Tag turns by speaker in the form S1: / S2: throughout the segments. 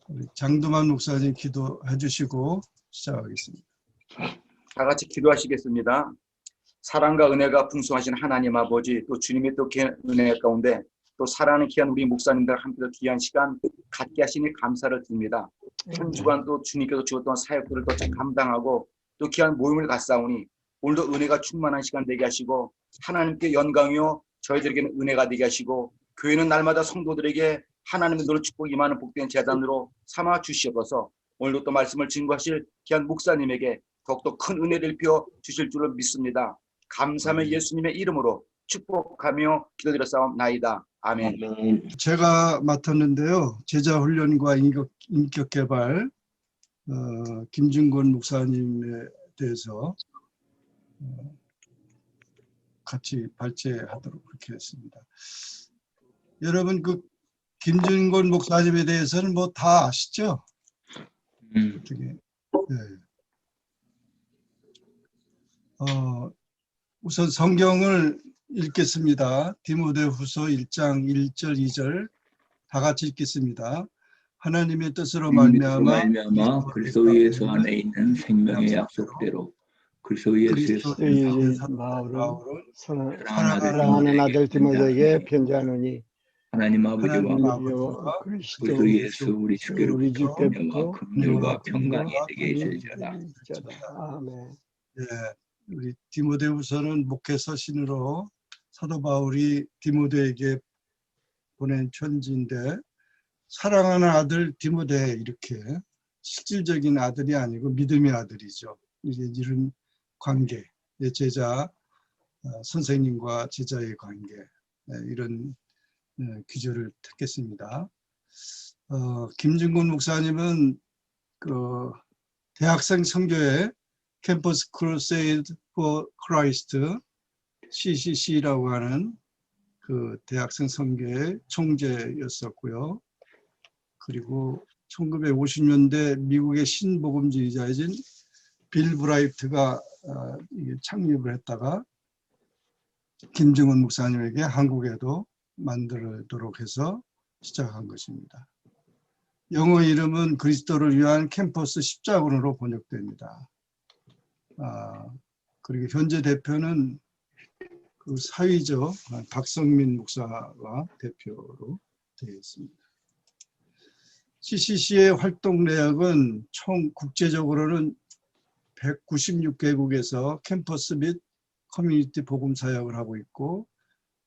S1: 우리 장두만 목사님 기도해 주시고 시작하겠습니다.
S2: 다 같이 기도하시겠습니다. 사랑과 은혜가 풍성하신 하나님 아버지, 또 주님의 또 은혜 가운데 또 사랑하는 귀한 우리 목사님들 함께 또 귀한 시간 갖게 하시니 감사를 드립니다. 한 주간 또 주님께서 주었던 사역들을 또 감당하고 또 귀한 모임을 갖사오니 오늘도 은혜가 충만한 시간 되게 하시고 하나님께 영광이요 저희들에게는 은혜가 되게 하시고 교회는 날마다 성도들에게 하나님의 노를 축복 임하는 복된 재단으로 삼아 주시옵소서. 오늘도 또 말씀을 증거하실 귀한 목사님에게 더욱더 큰 은혜를 베어 주실 줄을 믿습니다. 감사하며 예수님의 이름으로 축복하며 기도드렸사옵나이다. 아멘.
S1: 제가 맡았는데요. 제자 훈련과 인격 개발 김준권 목사님에 대해서 같이 발제하도록 그렇게 했습니다. 여러분 그 김준권 목사님에 대해서는 뭐 다 아시죠? 어떻게? 네. 우선 성경을 읽겠습니다. 디모데후서 1장 1절 2절 다 같이 읽겠습니다. 하나님의 뜻으로 말미암아
S3: 그리스도 예수 안에 있는 생명의 약속대로 그리스도 예수에서
S4: 바울은 사랑하는 아들 디모데에게 편지하노니
S3: 하나님 아버지와 그리스도 예수 우리 주께로부터 긍휼과 평강이 되게 해주시리라.
S4: 아멘.
S1: 예, 우리 디모데후서는 목회 서신으로 사도 바울이 디모데에게 보낸 편지인데 사랑하는 아들 디모데 이렇게 실질적인 아들이 아니고 믿음의 아들이죠. 이런 관계, 제자 선생님과 제자의 관계 이런 기조를 택했습니다. 김준권 목사님은 그 대학생 선교회 캠퍼스 크루세이드 포 크라이스트 CCC라고 하는 그 대학생 선교회 총재였었고요. 그리고 1950년대 미국의 신복음주의자이신 빌 브라이트가 창립을 했다가 김정은 목사님에게 한국에도 만들도록 해서 시작한 것입니다. 영어 이름은 그리스도를 위한 캠퍼스 십자군으로 번역됩니다. 그리고 현재 대표는 그 사위죠. 박성민 목사가 대표로 되어 있습니다. CCC의 활동 내역은 총 국제적으로는 196개국에서 캠퍼스 및 커뮤니티 복음 사역을 하고 있고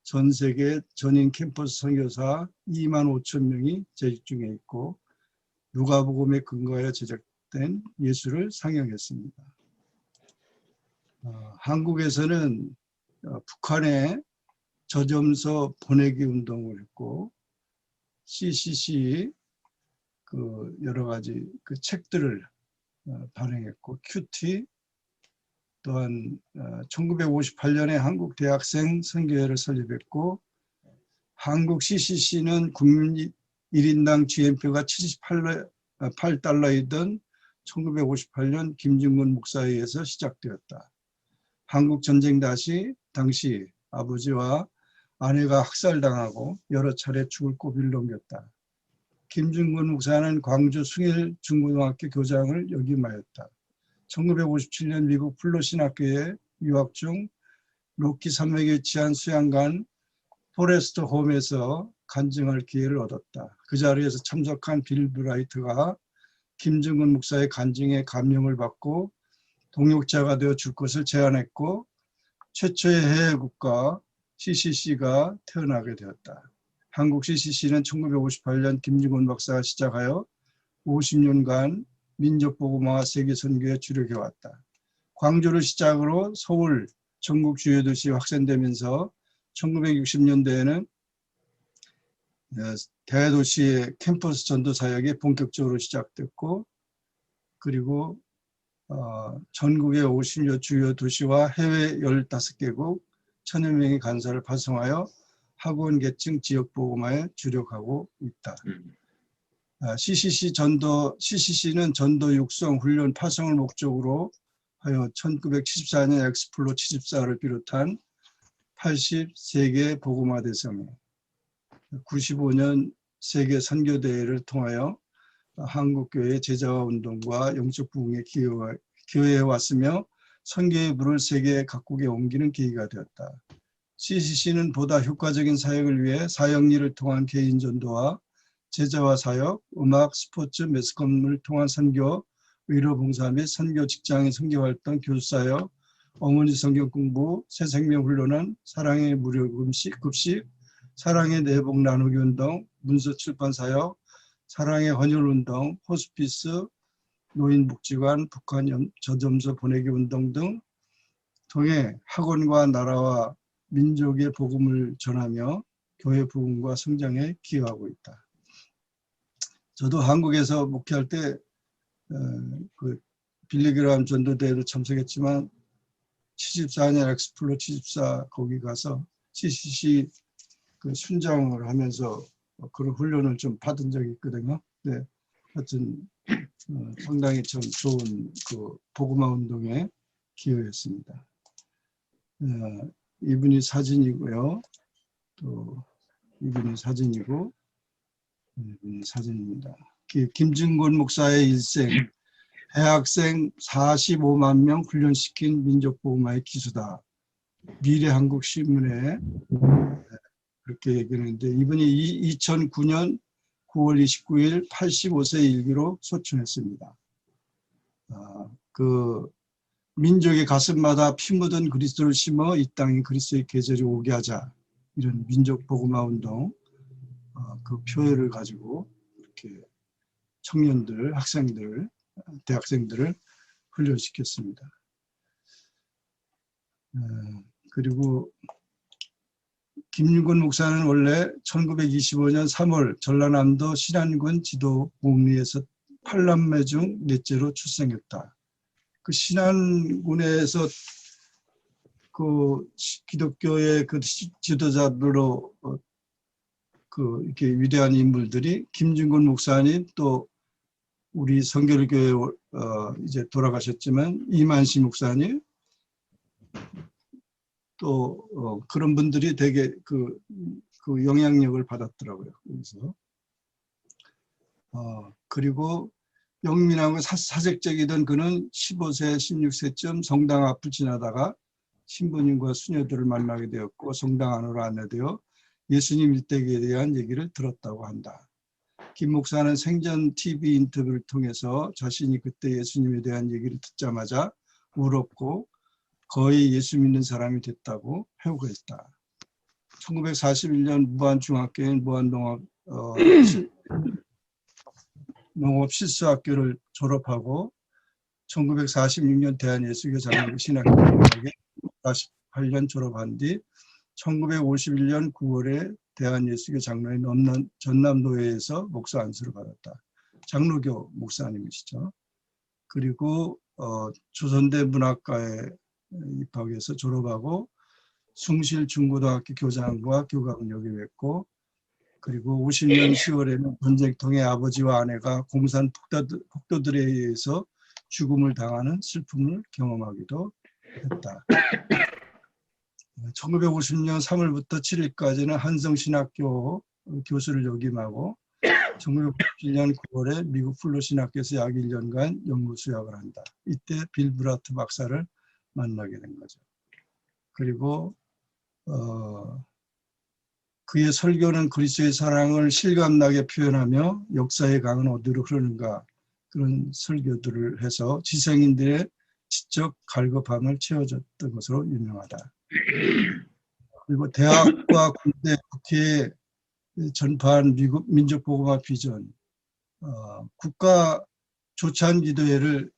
S1: 전 세계 전인 캠퍼스 선교사 25,000명이 재직 중에 있고 누가복음에 근거하여 제작된 예수를 상영했습니다. 한국에서는 북한에 저점서 보내기 운동을 했고 CCC 그 여러 가지 그 책들을 발행했고 큐티 또한 1958년에 한국 대학생 선교회를 설립했고 한국 CCC는 국민 1인당 GNP가 78달러이던 1958년 김준권 목사에 의해서 시작되었다. 한국 전쟁 당시 아버지와 아내가 학살당하고 여러 차례 죽을 고비를 넘겼다. 김준권 목사는 광주 숭일 중고등학교 교장을 역임하였다. 1957년 미국 플로신학교에 유학 중 로키 산맥에 위치한 수양관 포레스트 홈에서 간증할 기회를 얻었다. 그 자리에서 참석한 빌 브라이트가 김준권 목사의 간증에 감명을 받고 동역자가 되어 줄 것을 제안했고 최초의 해외 국가 CCC가 태어나게 되었다. 한국 CCC는 1958년 김준권 박사가 시작하여 50년간 민족복음화 세계선교에 주력해왔다. 광주를 시작으로 서울, 전국 주요 도시 확산되면서 1960년대에는 대도시의 캠퍼스 전도 사역이 본격적으로 시작됐고 그리고 전국의 50여 주요 도시와 해외 15개국 1000여 명의 간사를 파송하여 학원 계층 지역 복음화에 주력하고 있다. CCC는 전도 육성, 훈련, 파송을 목적으로 하여 1974년 엑스플로 74를 비롯한 83개 복음화 대성회, 95년 세계 선교대회를 통하여 한국교회 제자화 운동과 영적 부흥에 기여해 왔으며 선교의 불을 세계 각국에 옮기는 계기가 되었다. CCC는 보다 효과적인 사역을 위해 사역일을 통한 개인 전도와 제자화 사역, 음악, 스포츠, 매스컴을 통한 선교, 의료 봉사 및 선교 직장의 선교 활동, 교수 사역, 어머니 성경 공부, 새 생명 훈련은 사랑의 무료 급식, 사랑의 내복 나누기 운동, 문서 출판 사역, 사랑의 헌혈 운동, 호스피스, 노인복지관, 북한 저점서 보내기 운동 등 통해 학원과 나라와 민족의 복음을 전하며 교회 부흥과 성장에 기여하고 있다. 저도 한국에서 목회할 때 그 빌리그람 전도대회도 참석했지만 74년 엑스플로 74 거기 가서 CCC 그 순장을 하면서 그런 훈련을 좀 받은 적이 있거든요. 네, 하여튼 상당히 좀 좋은 그 복음화 운동에 기여했습니다. 이분이 사진이고요. 또 이분이 사진이고 이분이 사진입니다. 김진곤 목사의 일생, 대학생 45만 명 훈련시킨 민족복음화의 기수다. 미래한국신문에 그렇게 얘기했는데 이분이 2009년 9월 29일 85세 일기로 소천했습니다. 그 민족의 가슴마다 피 묻은 그리스도를 심어 이 땅에 그리스도의 계절이 오게 하자, 이런 민족 복음화 운동 그 표현을 가지고 이렇게 청년들, 학생들, 대학생들을 훈련시켰습니다. 그리고 김윤건 목사는 원래 1925년 3월 전라남도 신안군 지도 목리에서 8남매 중 넷째로 출생했다. 그 신안군에서 그 기독교의 그 지도자들로 그 이렇게 위대한 인물들이 김진곤 목사님, 또 우리 성결교회 이제 돌아가셨지만 이만시 목사님, 또 그런 분들이 되게 그 영향력을 받았더라고요. 그래서 그리고 영민하고 사색적이던 그는 15세, 16세쯤 성당 앞을 지나다가 신부님과 수녀들을 만나게 되었고 성당 안으로 안내되어 예수님 일대기에 대한 얘기를 들었다고 한다. 김 목사는 생전 TV 인터뷰를 통해서 자신이 그때 예수님에 대한 얘기를 듣자마자 울었고 거의 예수 믿는 사람이 됐다고 회고했다. 1941년 무안중학교인 무안농업 실수학교를 졸업하고 1946년 대한예수교 장로교 신학교에 48년 졸업한 뒤 1951년 9월에 대한예수교 장로회 전남노회에서 목사 안수를 받았다. 장로교 목사님이시죠. 그리고 조선대 문학과에 입학해서 졸업하고 숭실 중고등학교 교장과 교감을 역임했고, 그리고 50년 10월에는 전쟁통에 아버지와 아내가 공산 폭도들에 의해서 죽음을 당하는 슬픔을 경험하기도 했다. 1950년 3월부터 7일까지는 한성신학교 교수를 역임하고 1997년 9월에 미국 플로신학교에서 약 1년간 연구 수학을 한다. 이때 빌 브라트 박사를 만나게 된 거죠. 그리고 그의 설교는 그리스도의 사랑을 실감나게 표현하며 역사의 강은 어디로 흐르는가, 그런 설교들을 해서 지성인들의 지적 갈급함을 채워줬던 것으로 유명하다. 그리고 대학과 군대, 국회에 전파한 미국 민족복음화 비전, 국가 조찬기도회를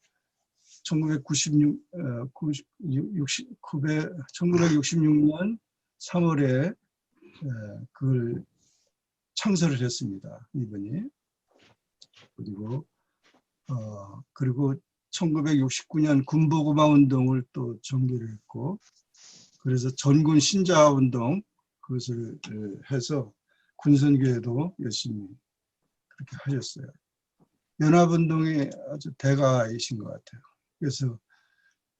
S1: 1966년 3월에 그걸 창설을 했습니다. 이분이. 그리고 1969년 군복음화 운동을 또 전개를 했고, 그래서 전군 신자화 운동 그것을 해서 군선교회도 열심히 그렇게 하셨어요. 연합운동의 아주 대가이신 것 같아요. 그래서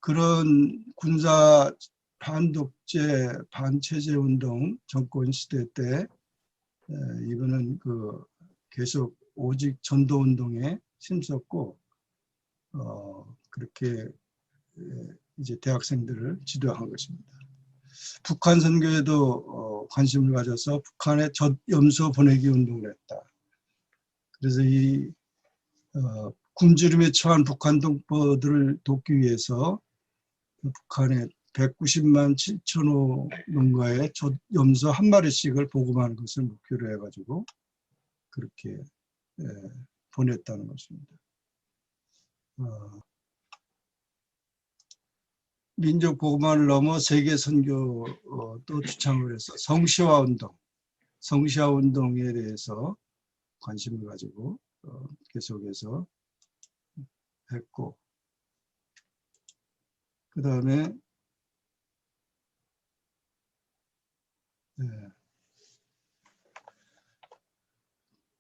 S1: 그런 군사 반독재, 반체제 운동 정권 시대 때 이분은 계속 오직 전도 운동에 힘썼고 그렇게 이제 대학생들을 지도한 것입니다. 북한 선교에도 관심을 가져서 북한에 젖염소 보내기 운동을 했다. 그래서 이 굶주림에 처한 북한 동포들을 돕기 위해서 북한에 190만 7천호 농가에 젖염소 한 마리씩을 보급하는 것을 목표로 해가지고 그렇게 보냈다는 것입니다. 민족 복음화를 넘어 세계 선교도 주창을 해서 성시화 운동에 대해서 관심을 가지고 계속해서 했고, 그 다음에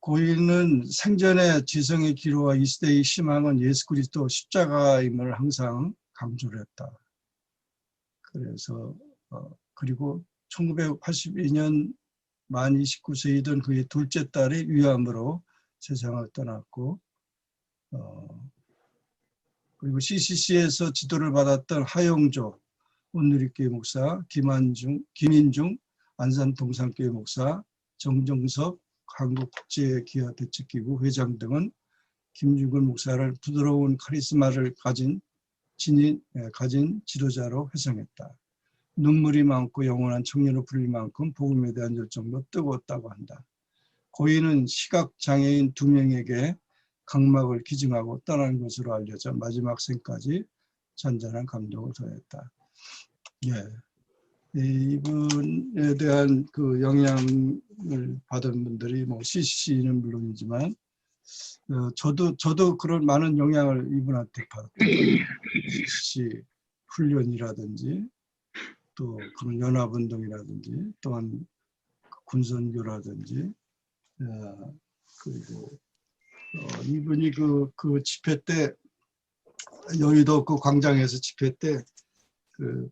S1: 고인은 생전에 지성의 기로와 이 시대의 희망은 예수 그리스도 십자가임을 항상 강조를 했다. 그래서 그리고 1982년 만 29세이던 그의 둘째 딸이 위암으로 세상을 떠났고, 그리고 CCC에서 지도를 받았던 하용조 온누리교회 목사, 김인중 안산동산교회 목사, 정정석 한국국제기아대책기구 회장 등은 김중근 목사를 부드러운 카리스마를 가진 지도자로 회상했다. 눈물이 많고 영원한 청년으로 불릴 만큼 복음에 대한 열정도 뜨거웠다고 한다. 고인은 시각장애인 2명에게 각막을 기증하고 떠난 것으로 알려져 마지막 생까지 잔잔한 감동을 더했다. 이분에 대한 그 영향을 받은 분들이 뭐 CCC는 물론이지만 저도 그런 많은 영향을 이분한테 받았고, CCC 훈련이라든지 또 그런 연합운동이라든지 또한 군선교라든지 그리고 이분이 그 집회 때 여의도 그 광장에서 집회 때 그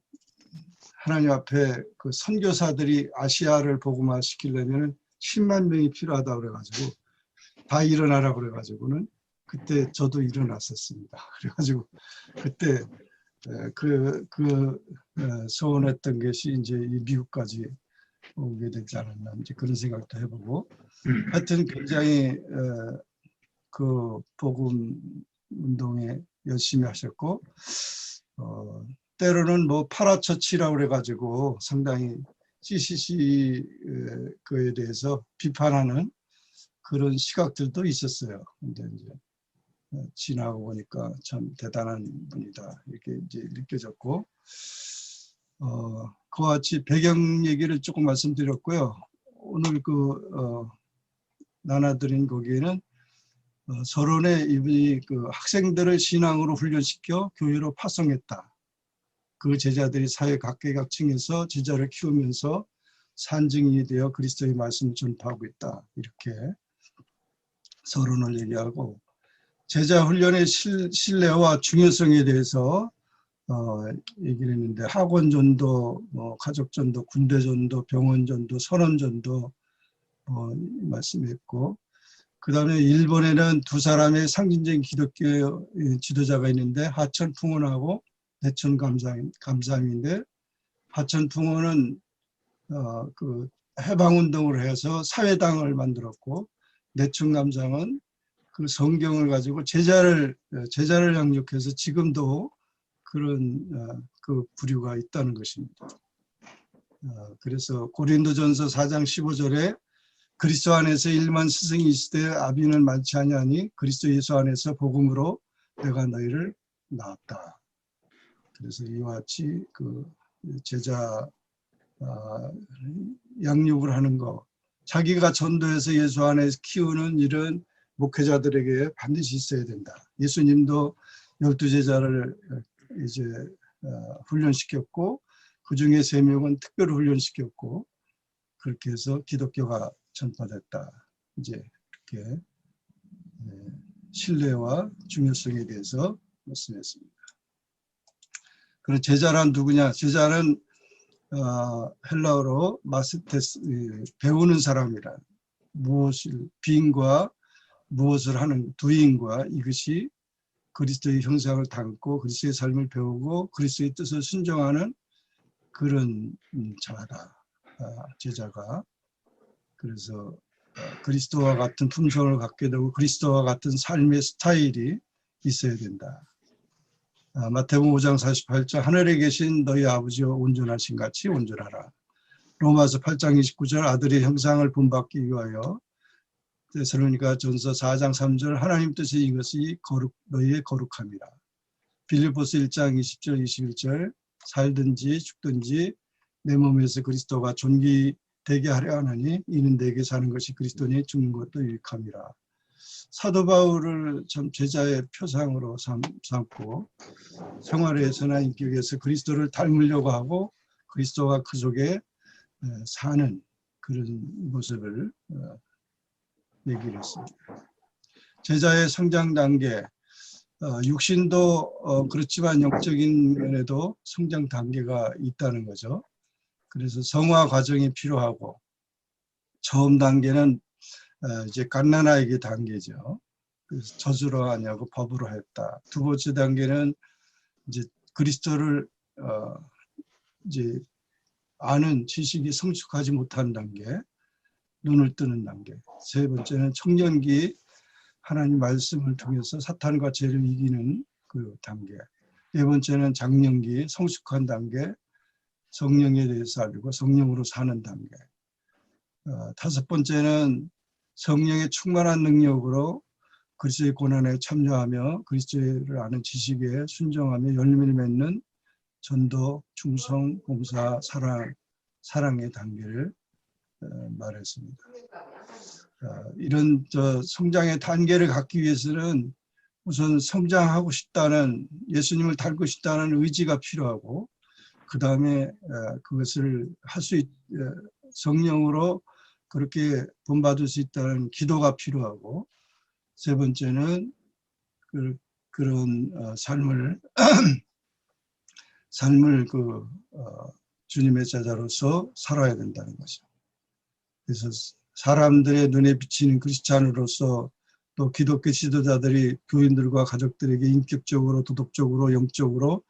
S1: 하나님 앞에 그 선교사들이 아시아를 복음화 시키려면 10만 명이 필요하다고 그래가지고 다 일어나라 그래가지고는 그때 저도 일어났었습니다. 그래가지고 그때 소원했던 것이 이제 미국까지 오게 되지 않았나 이제 그런 생각도 해보고, 하여튼 굉장히 그 복음 운동에 열심히 하셨고, 때로는 뭐 파라처치라고 그래가지고 상당히 CCC 그에 대해서 비판하는 그런 시각들도 있었어요. 근데 이제 지나고 보니까 참 대단한 분이다 이렇게 이제 느껴졌고, 그와 같이 배경 얘기를 조금 말씀드렸고요. 오늘 나눠드린 거기에는 서론에 이분이 그 학생들을 신앙으로 훈련시켜 교회로 파송했다. 그 제자들이 사회 각계각층에서 제자를 키우면서 산증인이 되어 그리스도의 말씀을 전파하고 있다. 이렇게 서론을 얘기하고, 제자 훈련의 신뢰와 중요성에 대해서 얘기를 했는데, 학원 전도, 가족 전도, 군대 전도, 병원 전도, 선원 전도 말씀했고, 그 다음에 일본에는 두 사람의 상징적인 기독교 지도자가 있는데 하천풍원하고 내천 감사함인데, 하천풍원은 그 해방운동을 해서 사회당을 만들었고, 내천 감사함은 그 성경을 가지고 제자를 양육해서 지금도 그런 그 부류가 있다는 것입니다. 그래서 고린도전서 4장 15절에 그리스도 안에서 일만 스승이 있으되 아비는 많지 아니하니 그리스도 예수 안에서 복음으로 내가 너희를 낳았다. 그래서 이와 같이 그 제자 양육을 하는 거, 자기가 전도해서 예수 안에서 키우는 일은 목회자들에게 반드시 있어야 된다. 예수님도 12제자를 이제 훈련시켰고, 그 중에 3명은 특별히 훈련시켰고, 그렇게 해서 기독교가 전파됐다. 이제 이렇게 신뢰와 중요성에 대해서 말씀했습니다. 그럼 제자란 누구냐? 제자는 헬라어로 마스테스, 배우는 사람이란 무엇을 빙과 무엇을 하는 doing과 이것이 그리스도의 형상을 담고 그리스도의 삶을 배우고 그리스도의 뜻을 순종하는 그런 자다. 제자가. 그래서 그리스도와 같은 품성을 갖게 되고 그리스도와 같은 삶의 스타일이 있어야 된다. 마태복음 5장 48절 하늘에 계신 너희 아버지와 온전하신 같이 온전하라. 로마서 8장 29절 아들의 형상을 본받기 위하여. 데살로니가 전서 4장 3절 하나님 뜻이 이것이 너희의 거룩함이라. 빌립보서 1장 20절 21절 살든지 죽든지 내 몸에서 그리스도가 존귀되게 하려 하나니 이는 내게 사는 것이 그리스도니 죽는 것도 유익함이라. 사도 바울을 참 제자의 표상으로 삼고 생활에서나 인격에서 그리스도를 닮으려고 하고 그리스도가 그 속에 사는 그런 모습을 얘기를 했습니다. 제자의 성장 단계, 육신도 그렇지만 영적인 면에도 성장 단계가 있다는 거죠. 그래서 성화 과정이 필요하고 처음 단계는 이제 갓난아기 단계죠. 그래서 젖으로 하냐고 법으로 했다. 두 번째 단계는 이제 그리스도를 이제 아는 지식이 성숙하지 못한 단계, 눈을 뜨는 단계. 세 번째는 청년기 하나님 말씀을 통해서 사탄과 죄를 이기는 그 단계. 네 번째는 장년기 성숙한 단계, 성령에 대해서 알고 성령으로 사는 단계. 다섯 번째는 성령의 충만한 능력으로 그리스도의 고난에 참여하며 그리스도를 아는 지식에 순종하며 열매를 맺는 전도, 충성, 봉사, 사랑의 단계를 말했습니다. 이런 성장의 단계를 갖기 위해서는 우선 성장하고 싶다는 예수님을 닮고 싶다는 의지가 필요하고 그 다음에 그것을 할 수 성령으로 그렇게 본받을 수 있다는 기도가 필요하고 세 번째는 그런 삶을 주님의 제자로서 살아야 된다는 거죠. 그래서 사람들의 눈에 비치는 크리스찬으로서 또 기독교 지도자들이 교인들과 가족들에게 인격적으로 도덕적으로 영적으로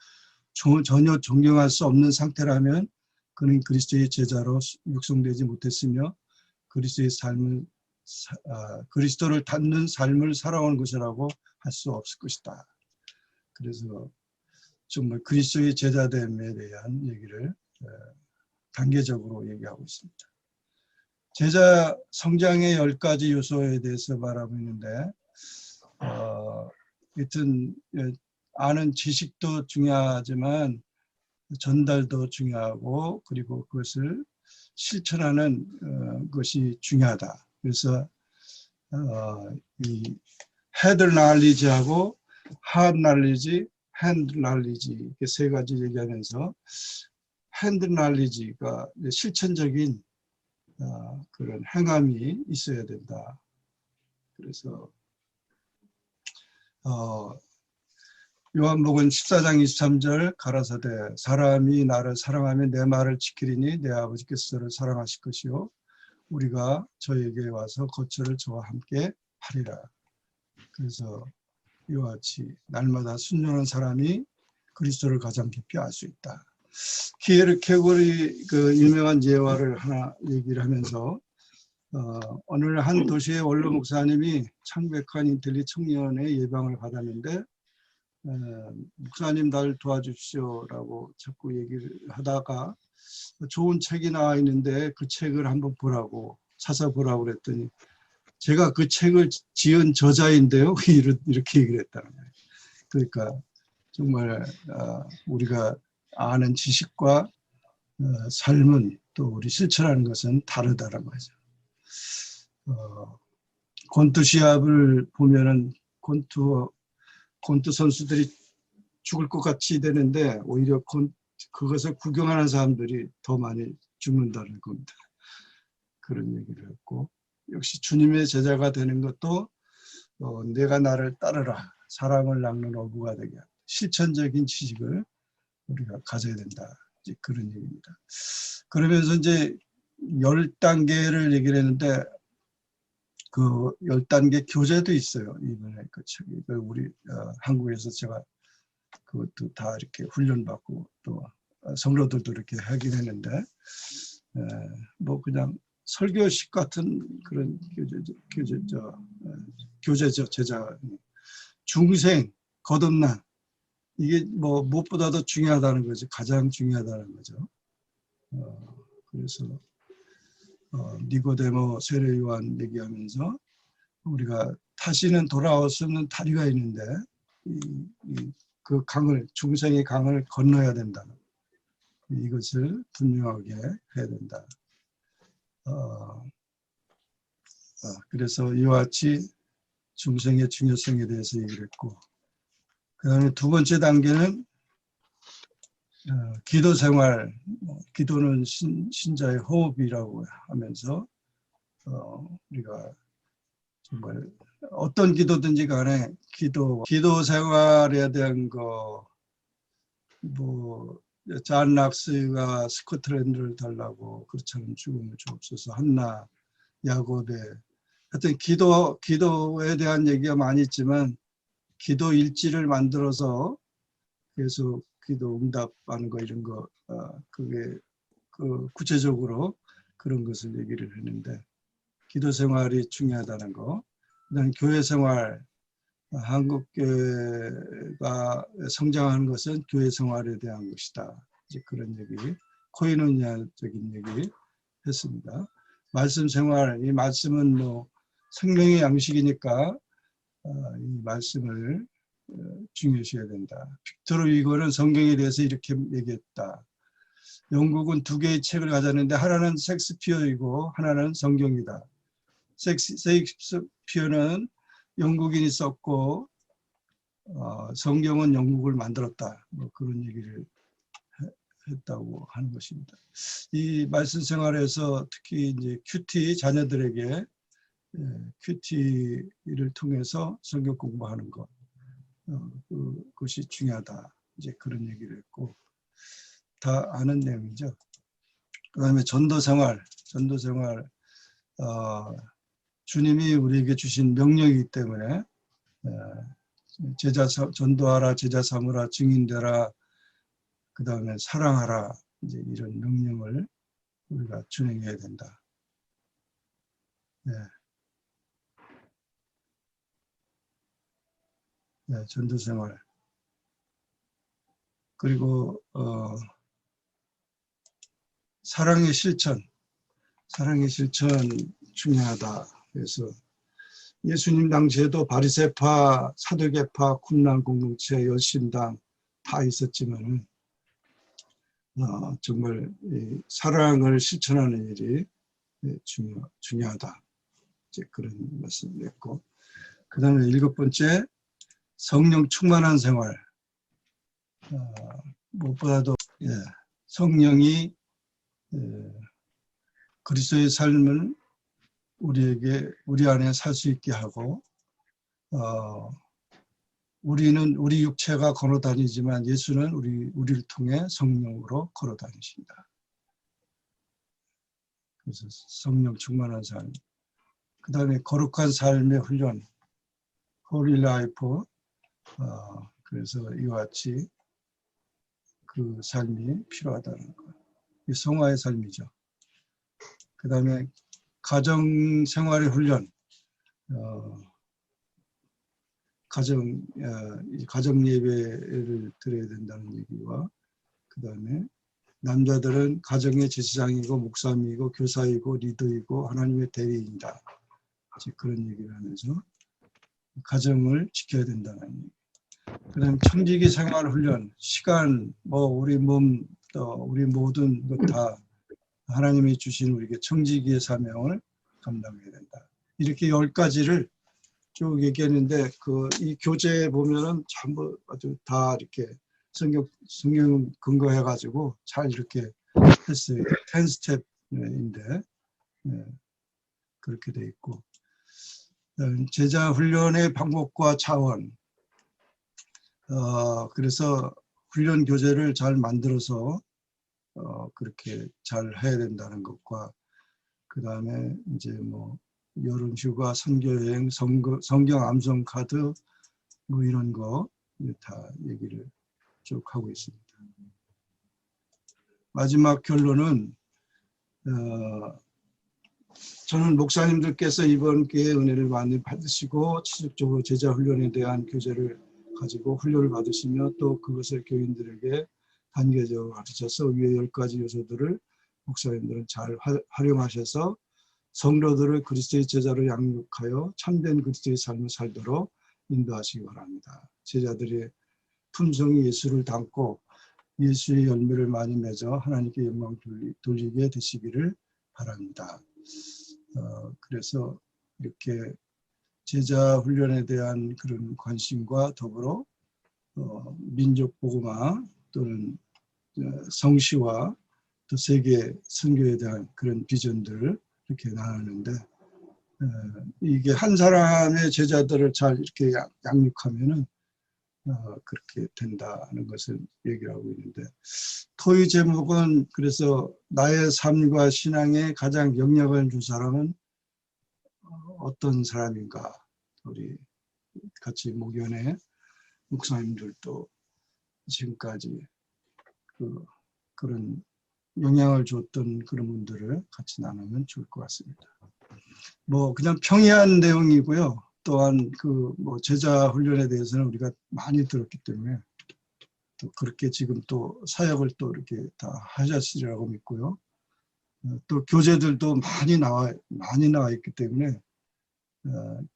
S1: 전혀 존경할 수 없는 상태라면 그는 그리스도의 제자로 육성되지 못했으며 그리스도를 닮는 삶을 살아온 것이라고 할 수 없을 것이다. 그래서 정말 그리스도의 제자됨에 대한 얘기를 단계적으로 얘기하고 있습니다. 제자 성장의 10가지 요소에 대해서 말하고 있는데 하여튼 아는 지식도 중요하지만 전달도 중요하고 그리고 그것을 실천하는 것이 중요하다. 그래서 이 head knowledge하고 heart knowledge, hand knowledge 이렇게 세 가지 얘기하면서 hand knowledge가 실천적인 그런 행함이 있어야 된다. 그래서 요한복음 14장 23절 가라사대 사람이 나를 사랑하면 내 말을 지키리니 내 아버지께서 저를 사랑하실 것이요 우리가 저에게 와서 거처를 저와 함께 하리라. 그래서 이와 같이 날마다 순종하는 사람이 그리스도를 가장 깊이 알 수 있다. 키에르케고르의 그 유명한 예화를 하나 얘기를 하면서 어느 한 도시의 원로 목사님이 창백한 인텔리 청년의 예방을 받았는데 목사님 날 도와주십시오라고 자꾸 얘기를 하다가 좋은 책이 나와 있는데 그 책을 한번 보라고 찾아보라고 그랬더니 제가 그 책을 지은 저자인데요 이렇게 얘기를 했다는 거예요. 그러니까 정말 우리가 아는 지식과 삶은 또 우리 실천하는 것은 다르다는 거죠. 권투 시합을 보면은 권투 선수들이 죽을 것 같이 되는데 오히려 그것을 구경하는 사람들이 더 많이 죽는다는 겁니다. 그런 얘기를 했고 역시 주님의 제자가 되는 것도 내가 나를 따르라 사람을 낚는 어부가 되게 하라. 실천적인 지식을 우리가 가져야 된다. 이제 그런 얘기입니다. 그러면서 이제 10단계를 얘기를 했는데 그 10단계 교재도 있어요. 이번에 이걸 우리 한국에서 제가 그것도 다 이렇게 훈련받고 또 성도들도 이렇게 하긴 했는데 뭐 그냥 설교식 같은 그런 교재죠. 제자 중생 거듭난 이게 뭐 무엇보다도 중요하다는 거죠. 가장 중요하다는 거죠. 그래서 니고데모 세례 요한 얘기하면서 우리가 다시는 돌아올 수 없는 다리가 있는데 그 강을 중생의 강을 건너야 된다. 이것을 분명하게 해야 된다. 그래서 이와 같이 중생의 중요성에 대해서 얘기를 했고 그 다음에 두 번째 단계는 기도 생활, 기도는 신자의 호흡이라고 하면서 우리가 정말 어떤 기도든지 간에 기도 생활에 대한 거 뭐 잔 락스가 스코틀랜드를 달라고 그렇잖아요. 죽음을 주옵소서 한나 야곱의 하여튼 기도에 대한 얘기가 많이 있지만 기도 일지를 만들어서 계속 기도 응답하는 거 이런 거 그게 구체적으로 그런 것을 얘기를 했는데 기도 생활이 중요하다는 거. 그다음에 교회 생활 한국 교회가 성장하는 것은 교회 생활에 대한 것이다. 이제 그런 얘기, 코이노니아적인 얘기 했습니다. 말씀 생활, 이 말씀은 뭐 생명의 양식이니까 이 말씀을 중요시해야 된다. 빅토르 위고는 성경에 대해서 이렇게 얘기했다. 영국은 두 개의 책을 가졌는데 하나는 셰익스피어이고 하나는 성경이다. 셰익스피어는 영국인이 썼고 성경은 영국을 만들었다. 뭐 그런 얘기를 했다고 하는 것입니다. 이 말씀 생활에서 특히 이제 큐티 자녀들에게 큐티를 통해서 성경 공부하는 것 그것이 중요하다. 이제 그런 얘기를 했고 다 아는 내용이죠. 그다음에 전도 생활 주님이 우리에게 주신 명령이기 때문에 제자 전도하라, 제자 삼으라, 증인되라, 그 다음에 사랑하라 이제 이런 명령을 우리가 준행해야 된다. 네. 네, 전도생활. 그리고 사랑의 실천 중요하다. 그래서 예수님 당시에도 바리새파, 사두개파, 쿰란 공동체, 열심당 다 있었지만 정말 이 사랑을 실천하는 일이 중요하다. 이제 그런 말씀을 했고, 그 다음에 7번째 성령 충만한 생활. 무엇보다도 성령이 그리스도의 삶을 우리 안에 살 수 있게 하고 우리 육체가 걸어 다니지만 예수는 우리를 통해 성령으로 걸어 다니신다. 그래서 성령 충만한 삶. 그 다음에 거룩한 삶의 훈련, Holy Life. 그래서 이와 같이 그 삶이 필요하다는 것. 이 성화의 삶이죠. 그 다음에 가정 생활의 훈련, 가정 예배를 드려야 된다는 얘기와 그 다음에 남자들은 가정의 제사장이고 목사님이고 교사이고 리더이고 하나님의 대리인이다. 이제 그런 얘기를 하면서 가정을 지켜야 된다는 얘기. 그 다음에 청지기 생활 훈련, 시간, 우리 몸, 우리 모든 것 다 하나님이 주신 우리에게 청지기의 사명을 감당해야 된다. 이렇게 10가지를 쭉 얘기했는데 이 교재에 보면은 전부 아주 다 이렇게 성경 근거해가지고 잘 이렇게 했어요. 10스텝인데 그렇게 돼 있고 제자 훈련의 방법과 차원. 그래서 훈련 교재를 잘 만들어서 그렇게 잘 해야 된다는 것과 그 다음에 이제 여름 휴가, 선교여행, 성경 암송 카드 뭐 이런 거 다 얘기를 쭉 하고 있습니다. 마지막 결론은 저는 목사님들께서 이번 기회에 은혜를 많이 받으시고 지속적으로 제자 훈련에 대한 교재를 가지고 훈련을 받으시며 또 그것을 교인들에게 단계적으로 가르쳐서 위에 10가지 요소들을 목사님들은 잘 활용하셔서 성도들을 그리스도의 제자로 양육하여 참된 그리스도의 삶을 살도록 인도하시기 바랍니다. 제자들의 품성이 예수를 닮고 예수의 열매를 많이 맺어 하나님께 영광 돌리게 되시기를 바랍니다. 그래서 이렇게 제자 훈련에 대한 그런 관심과 더불어 민족 복음화 또는 성시와 또 세계 선교에 대한 그런 비전들을 이렇게 나누는데 이게 한 사람의 제자들을 잘 이렇게 양육하면은 그렇게 된다는 것을 얘기하고 있는데 토의 제목은 그래서 나의 삶과 신앙에 가장 영향을 준 사람은 어떤 사람인가. 우리 같이 목연의 목사님들도 지금까지 그런 영향을 줬던 그런 분들을 같이 나누면 좋을 것 같습니다. 뭐 그냥 평이한 내용이고요. 또한 뭐 제자 훈련에 대해서는 우리가 많이 들었기 때문에 또 그렇게 지금 또 사역을 또 이렇게 다 하셨으리라고 믿고요. 또 교재들도 많이 나와 있기 때문에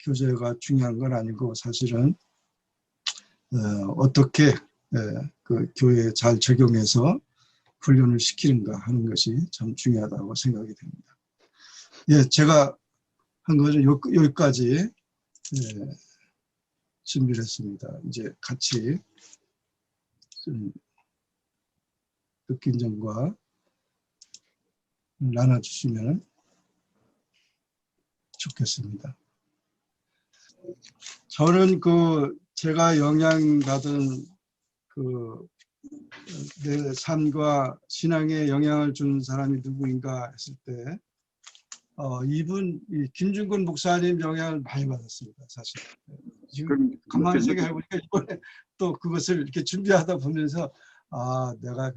S1: 교재가 중요한 건 아니고 사실은 어떻게 그 교회에 잘 적용해서 훈련을 시키는가 하는 것이 참 중요하다고 생각이 됩니다. 예, 제가 한 것은 여기까지 준비를 했습니다. 이제 같이 좀 느낀 점과 나눠주시면 좋겠습니다. 저는 제가 영향받은 내 삶과 신앙에 영향을 주는 사람이 누구인가 했을 때 김준근 목사님 영향을 많이 받았습니다. 사실 지금 가만히 생각해보니까 이번에 또 그것을 이렇게 준비하다 보면서 내가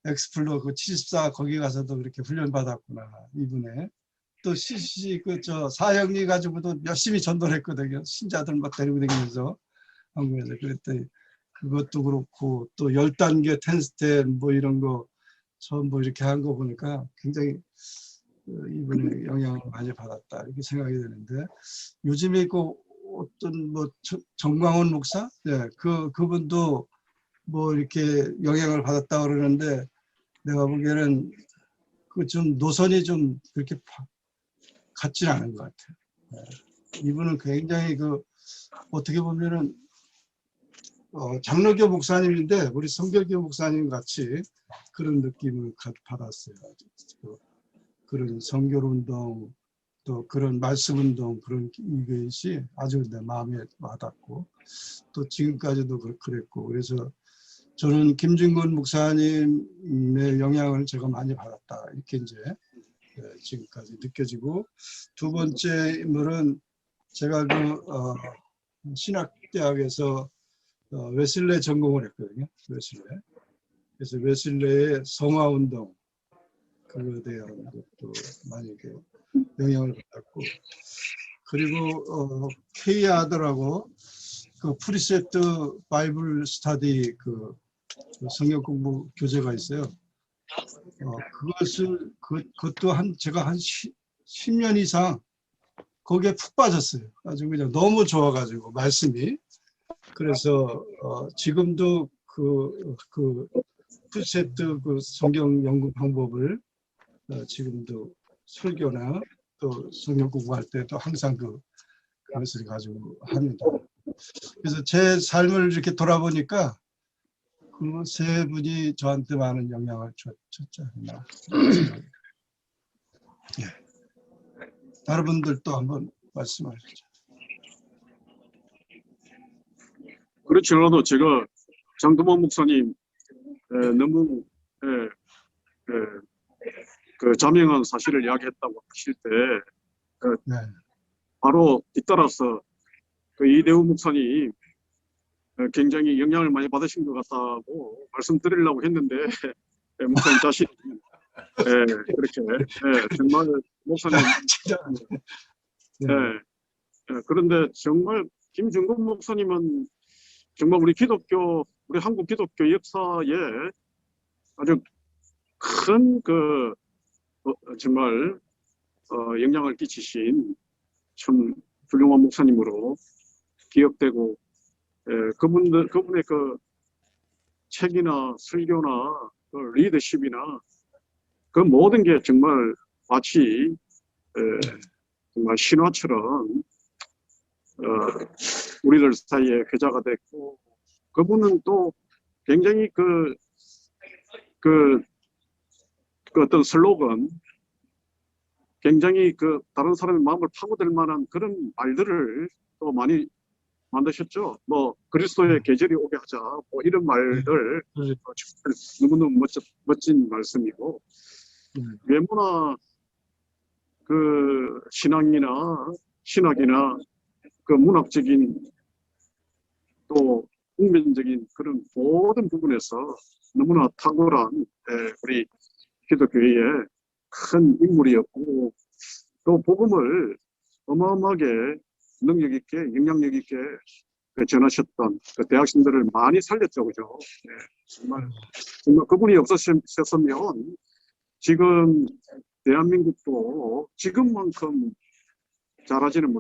S1: 엑스플로 74 거기 가서도 그렇게 훈련 받았구나. 이분의 또 CCC 사형리 가지고도 열심히 전도를 했거든요. 신자들 막 데리고 다니면서 한국에서. 그랬더니 그것도 그렇고 또 10단계 10스텝 뭐 이런 거 전부 이렇게 한 거 보니까 굉장히 이분의 영향을 많이 받았다 이렇게 생각이 되는데 요즘에 어떤 정광훈 목사 그분도 뭐 이렇게 영향을 받았다 그러는데 내가 보기에는 좀 노선이 좀 그렇게 같지는 않은 것 같아요. 이분은 굉장히 어떻게 보면은 장로교 목사님인데 우리 성결교 목사님 같이 그런 느낌을 받았어요. 그런 선교운동 또 그런 말씀운동 그런 이것이 아주 내 마음에 와닿고 또 지금까지도 그랬고 그래서 저는 김준근 목사님의 영향을 제가 많이 받았다 이렇게 이제 지금까지 느껴지고 두 번째 인물은 제가 신학대학에서 웨슬레 전공을 했거든요. 그래서 웨슬레의 성화운동 그거에 대한 것도 많이 영향을 받았고 그리고 K 아들하고 프리셉트 바이블 스터디 성경 공부 교재가 있어요. 그것도 제가 한 10년 이상 거기에 푹 빠졌어요. 아주 그냥 너무 좋아가지고 말씀이. 그래서 지금도 프리셉트 성경 연구 방법을 지금도 설교나 또 성경 공부할 때도 항상 그것을 가지고 합니다. 그래서 제 삶을 이렇게 돌아보니까 그 세 분이 저한테 많은 영향을 줬지 않나. 예. 다른 분들도 한번 말씀하시죠.
S5: 그렇지 않아도 제가 장도만 목사님 너무 그 자명한 사실을 이야기했다고 하실 때
S1: 네.
S5: 바로 뒤따라서 그 이대우 목사님 굉장히 영향을 많이 받으신 것 같다고 말씀드리려고 했는데 목사님 자신 그렇게 정말 목사님 그런데 정말 김준국 목사님은 정말 우리 한국 기독교 역사에 아주 큰 정말 영향을 끼치신 참 훌륭한 목사님으로 기억되고 그분의 그 책이나 설교나 그 리더십이나 그 모든 게 정말 마치 정말 신화처럼 우리들 사이에 회자가 됐고 그분은 또 굉장히 그 어떤 슬로건 굉장히 다른 사람의 마음을 파고들 만한 그런 말들을 또 많이 만드셨죠. 뭐 그리스도의 계절이 오게 하자 뭐 이런 말들 너무너무 멋진 말씀이고 외모나 그 신학이나 그 문학적인 또 국면적인 그런 모든 부분에서 너무나 탁월한 우리 기독교회의 큰 인물이었고 또 복음을 어마어마하게 능력 있게 영향력 있게 전하셨던 그 대학생들을 많이 살렸죠, 그죠? 정말 그분이 없었으면 지금 대한민국도 지금만큼 잘하지는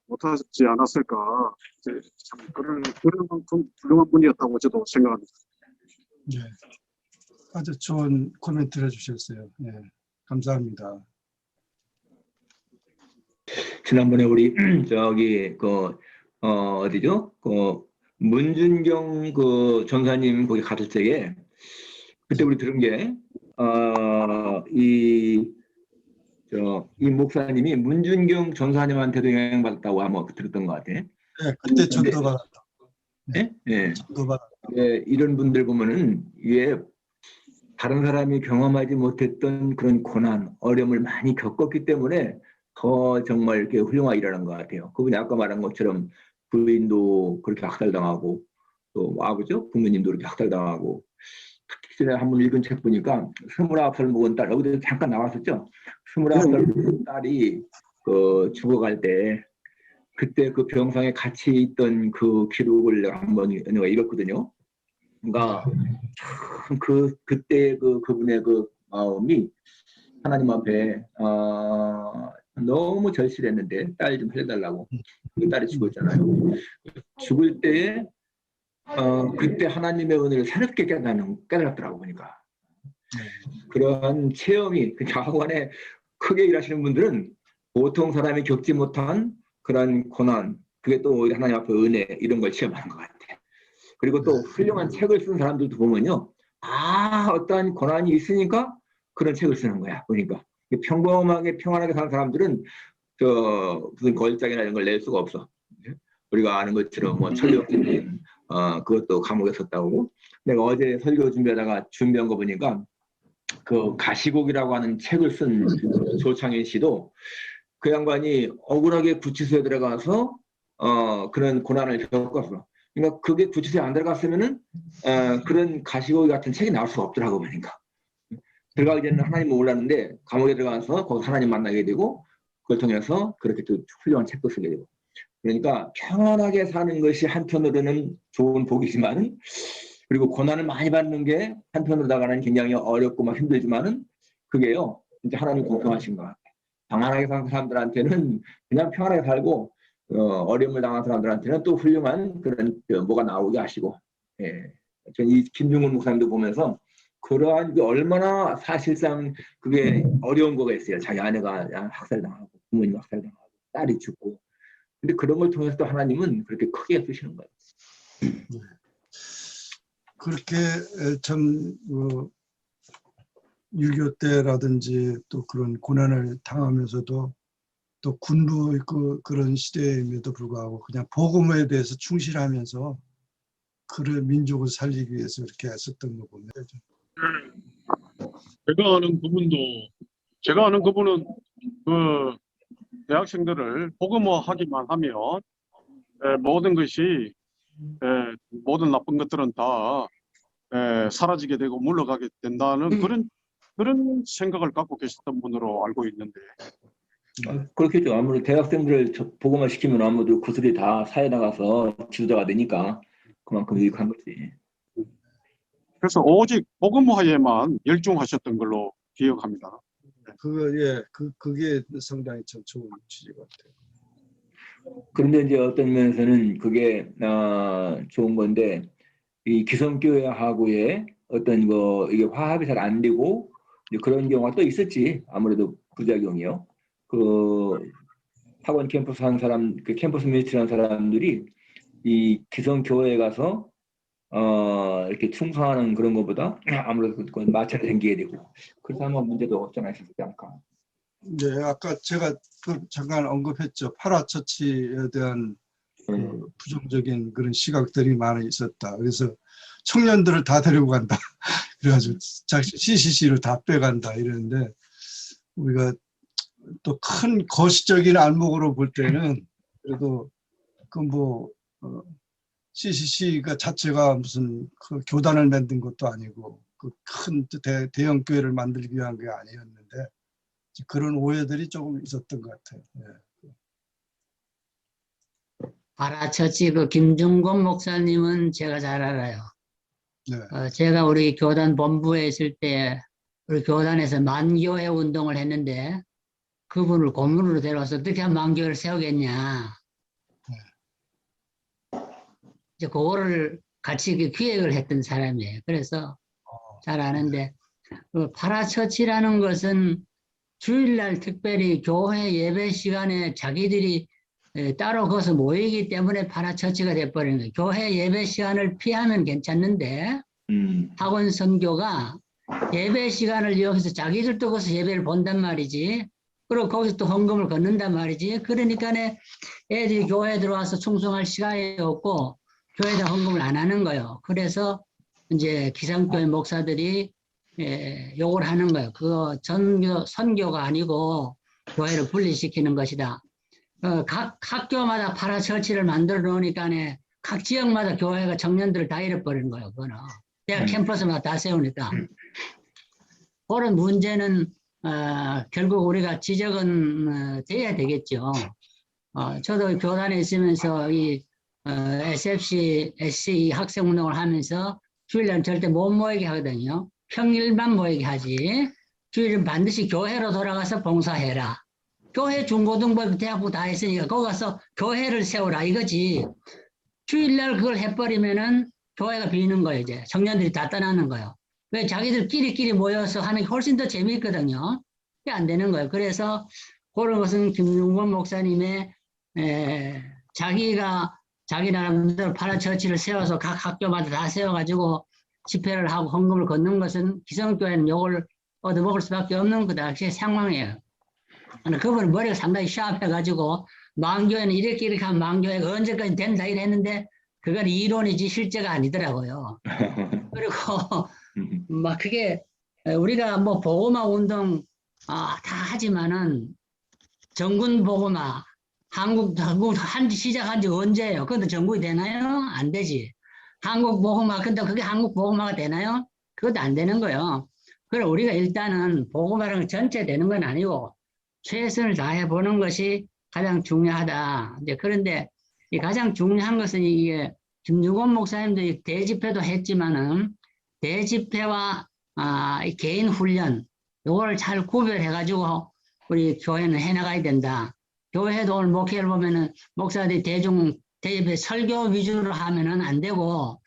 S5: 못하지 않았을까. 참 그런 만큼 훌륭한 분이었다고 저도 생각합니다.
S1: 네, 아주 좋은 코멘트를 해주셨어요. 네, 감사합니다.
S3: 지난번에 우리 저기 어디죠? 문준경 전사님 거기 갔을 때에 그때 우리 들은 게 이 목사님이 문준경 전사님한테도 영향받았다고 아마 들었던 것 같아.
S1: 네, 그때 전도받았다.
S3: 네? 네.
S1: 전도받았다.
S3: 네, 이런 분들 보면은 이게 다른 사람이 경험하지 못했던 그런 고난, 어려움을 많이 겪었기 때문에 더 정말 이렇게 훌륭하게 것 같아요. 그분이 아까 말한 것처럼 부인도 그렇게 학살당하고 또 아버죠? 부모님도 그렇게 학살당하고 특히 전에 한번 읽은 책 보니까 29살 먹은 딸, 여기도 잠깐 나왔었죠? 29살 먹은 딸이 죽어갈 때 그때 그 병상에 같이 있던 그 기록을 내가 한번 읽었거든요. 그러니까 참 그때 그분의 그 마음이 하나님 앞에 너무 절실했는데 딸 좀 살려달라고. 그 딸이 죽었잖아요. 죽을 때에 그때 하나님의 은혜를 새롭게 깨달았더라고 보니까. 그러한 체험이 그 자원에 크게 일하시는 분들은 보통 사람이 겪지 못한 그런 고난, 그게 또 하나님 앞에 은혜 이런 걸 체험하는 것 같아요. 그리고 또 훌륭한 책을 쓴 사람들도 보면요. 어떠한 고난이 있으니까 그런 책을 쓰는 거야. 보니까. 평범하게 평안하게 사는 사람들은 무슨 걸작이나 이런 걸 낼 수가 없어. 우리가 아는 것처럼 뭐 철력진님 그것도 감옥에 섰다고. 내가 어제 설교 준비하다가 준비한 거 보니까 그 가시곡이라고 하는 책을 쓴 조창현 씨도 그 양반이 억울하게 구치소에 들어가서 그런 고난을 겪었어. 그러니까 그게 구치소에 안 들어갔으면은 그런 가시고기 같은 책이 나올 수가 없더라고 보니까. 들어가기 전에는 하나님을 몰랐는데 감옥에 들어가서 거기 하나님 만나게 되고 그걸 통해서 그렇게 또 훌륭한 책도 쓰게 되고. 그러니까 평안하게 사는 것이 한편으로는 좋은 복이지만 그리고 고난을 많이 받는 게 한편으로다가는 굉장히 어렵고 막 힘들지만은 그게요 이제 하나님 공평하신 것 같아요. 평안하게 사는 사람들한테는 그냥 평안하게 살고 어려움을 당한 사람들한테는 또 훌륭한 그런 뭐가 나오게 하시고, 전 이 김중훈 목사님도 보면서 그러한 얼마나 사실상 그게 어려운 거가 있어요. 자기 아내가 학살당하고 부모님 학살당하고 딸이 죽고, 근데 그런 걸 통해서 또 하나님은 그렇게 크게 쓰시는 거예요.
S1: 그렇게 참 6.25 때라든지 또 그런 고난을 당하면서도 또 군부 그런 시대임에도 불구하고 그냥 복음에 대해서 충실하면서 그런 민족을 살리기 위해서 이렇게 했었던 거 보면
S5: 제가 아는 그분은 대학생들을 복음화하기만 하면 모든 것이 모든 나쁜 것들은 다 사라지게 되고 물러가게 된다는 그런 생각을 갖고 계셨던 분으로 알고 있는데
S3: 그렇겠죠. 아무래도 대학생들을 복음화 시키면 아무래도 그들이 다 사회 나가서 지도자가 되니까 그만큼 유익한 거지.
S5: 그래서 오직 복음화에만 열중하셨던 걸로 기억합니다.
S1: 그게 상당히 참 좋은 취지 같아요.
S3: 그런데 이제 어떤 면에서는 그게 좋은 건데 이 기성교회하고의 어떤 이게 화합이 잘 안 되고 이제 그런 경우가 또 있었지. 아무래도 부작용이요. 그 학원 캠퍼스 한 사람, 그 캠퍼스 미니스트리 한 사람들이 이 기성교회에 가서 이렇게 충성하는 그런 것보다 아무래도 그건 마찰이 생기게 되고 그래서 아마 문제도 없지 않아 있었지 않을까.
S1: 네, 아까 제가 잠깐 언급했죠. 파라처치에 대한 부정적인 그런 시각들이 많이 있었다. 그래서 청년들을 다 데리고 간다. 그래가지고 CCC를 다 빼간다 이러는데 우리가 또 큰 거시적인 안목으로 볼 때는 그래도 CCC가 자체가 무슨 그 교단을 만든 것도 아니고 그 큰 대형 교회를 만들기 위한 게 아니었는데 그런 오해들이 조금 있었던 것 같아요. 네.
S6: 파라처치 그 김중권 목사님은 제가 잘 알아요.
S1: 네.
S6: 제가 우리 교단 본부에 있을 때 우리 교단에서 만교회 운동을 했는데 그분을 고문으로 데려와서 어떻게 하면 만교회를 세우겠냐. 이제 그거를 같이 기획을 했던 사람이에요. 그래서 잘 아는데 그 파라처치라는 것은 주일날 특별히 교회 예배 시간에 자기들이 따로 거기서 모이기 때문에 파라처치가 돼버리는 거예요. 교회 예배 시간을 피하면 괜찮는데 학원 선교가 예배 시간을 이용해서 자기들도 거기서 예배를 본단 말이지. 그리고 거기서 또 헌금을 걷는단 말이지. 그러니까 애들이 교회에 들어와서 충성할 시간이 없고 교회에다 헌금을 안 하는 거예요. 그래서 이제 기성교회 목사들이 욕을 하는 거예요. 그거 선교가 아니고 교회를 분리시키는 것이다. 각 학교마다 파라처치를 만들어 놓으니까 각 지역마다 교회가 청년들을 다 잃어버리는 거예요. 그거는. 대학 캠퍼스마다 다 세우니까. 그런 문제는 결국 우리가 지적은 돼야 되겠죠. 저도 교단에 있으면서 이 SFC, SC 학생운동을 하면서 주일날 절대 못 모이게 하거든요. 평일만 모이게 하지. 주일은 반드시 교회로 돌아가서 봉사해라. 교회 중고등부 대학부 다 했으니까 거기 가서 교회를 세우라 이거지. 주일날 그걸 해버리면은 교회가 비는 거예요. 이제 청년들이 다 떠나는 거예요. 왜 자기들끼리 모여서 하는 게 훨씬 더 재미있거든요. 그게 안 되는 거예요. 그래서 그런 것은 김중권 목사님의 자기가 자기 나름대로 파라처치를 세워서 각 학교마다 다 세워가지고 집회를 하고 헌금을 걷는 것은 기성교회는 욕을 얻어먹을 수밖에 없는 그 당시의 상황이에요. 그분은 머리가 상당히 샤프해가지고 망교회는 이렇게 하면 망교회가 언제까지 된다 이랬는데 그건 이론이지 실제가 아니더라고요. 그리고 막 그게 우리가 뭐 보고마 운동 다 하지만은 정군 보고마 한국 시작한 지 언제예요? 근데 정국이 되나요? 안 되지. 한국 보고마 근데 그게 한국 보고마가 되나요? 그것도 안 되는 거예요. 그럼 우리가 일단은 보고마랑 전체 되는 건 아니고 최선을 다해 보는 것이 가장 중요하다. 이제 그런데 이 가장 중요한 것은 이게 김중권 목사님도 대집회도 했지만은 대집회와 이 개인 훈련 요걸 잘 구별해 가지고 우리 교회는 해나가야 된다. 교회도 오늘 목회를 보면은 목사들이 대집회 설교 위주로 하면은 안 되고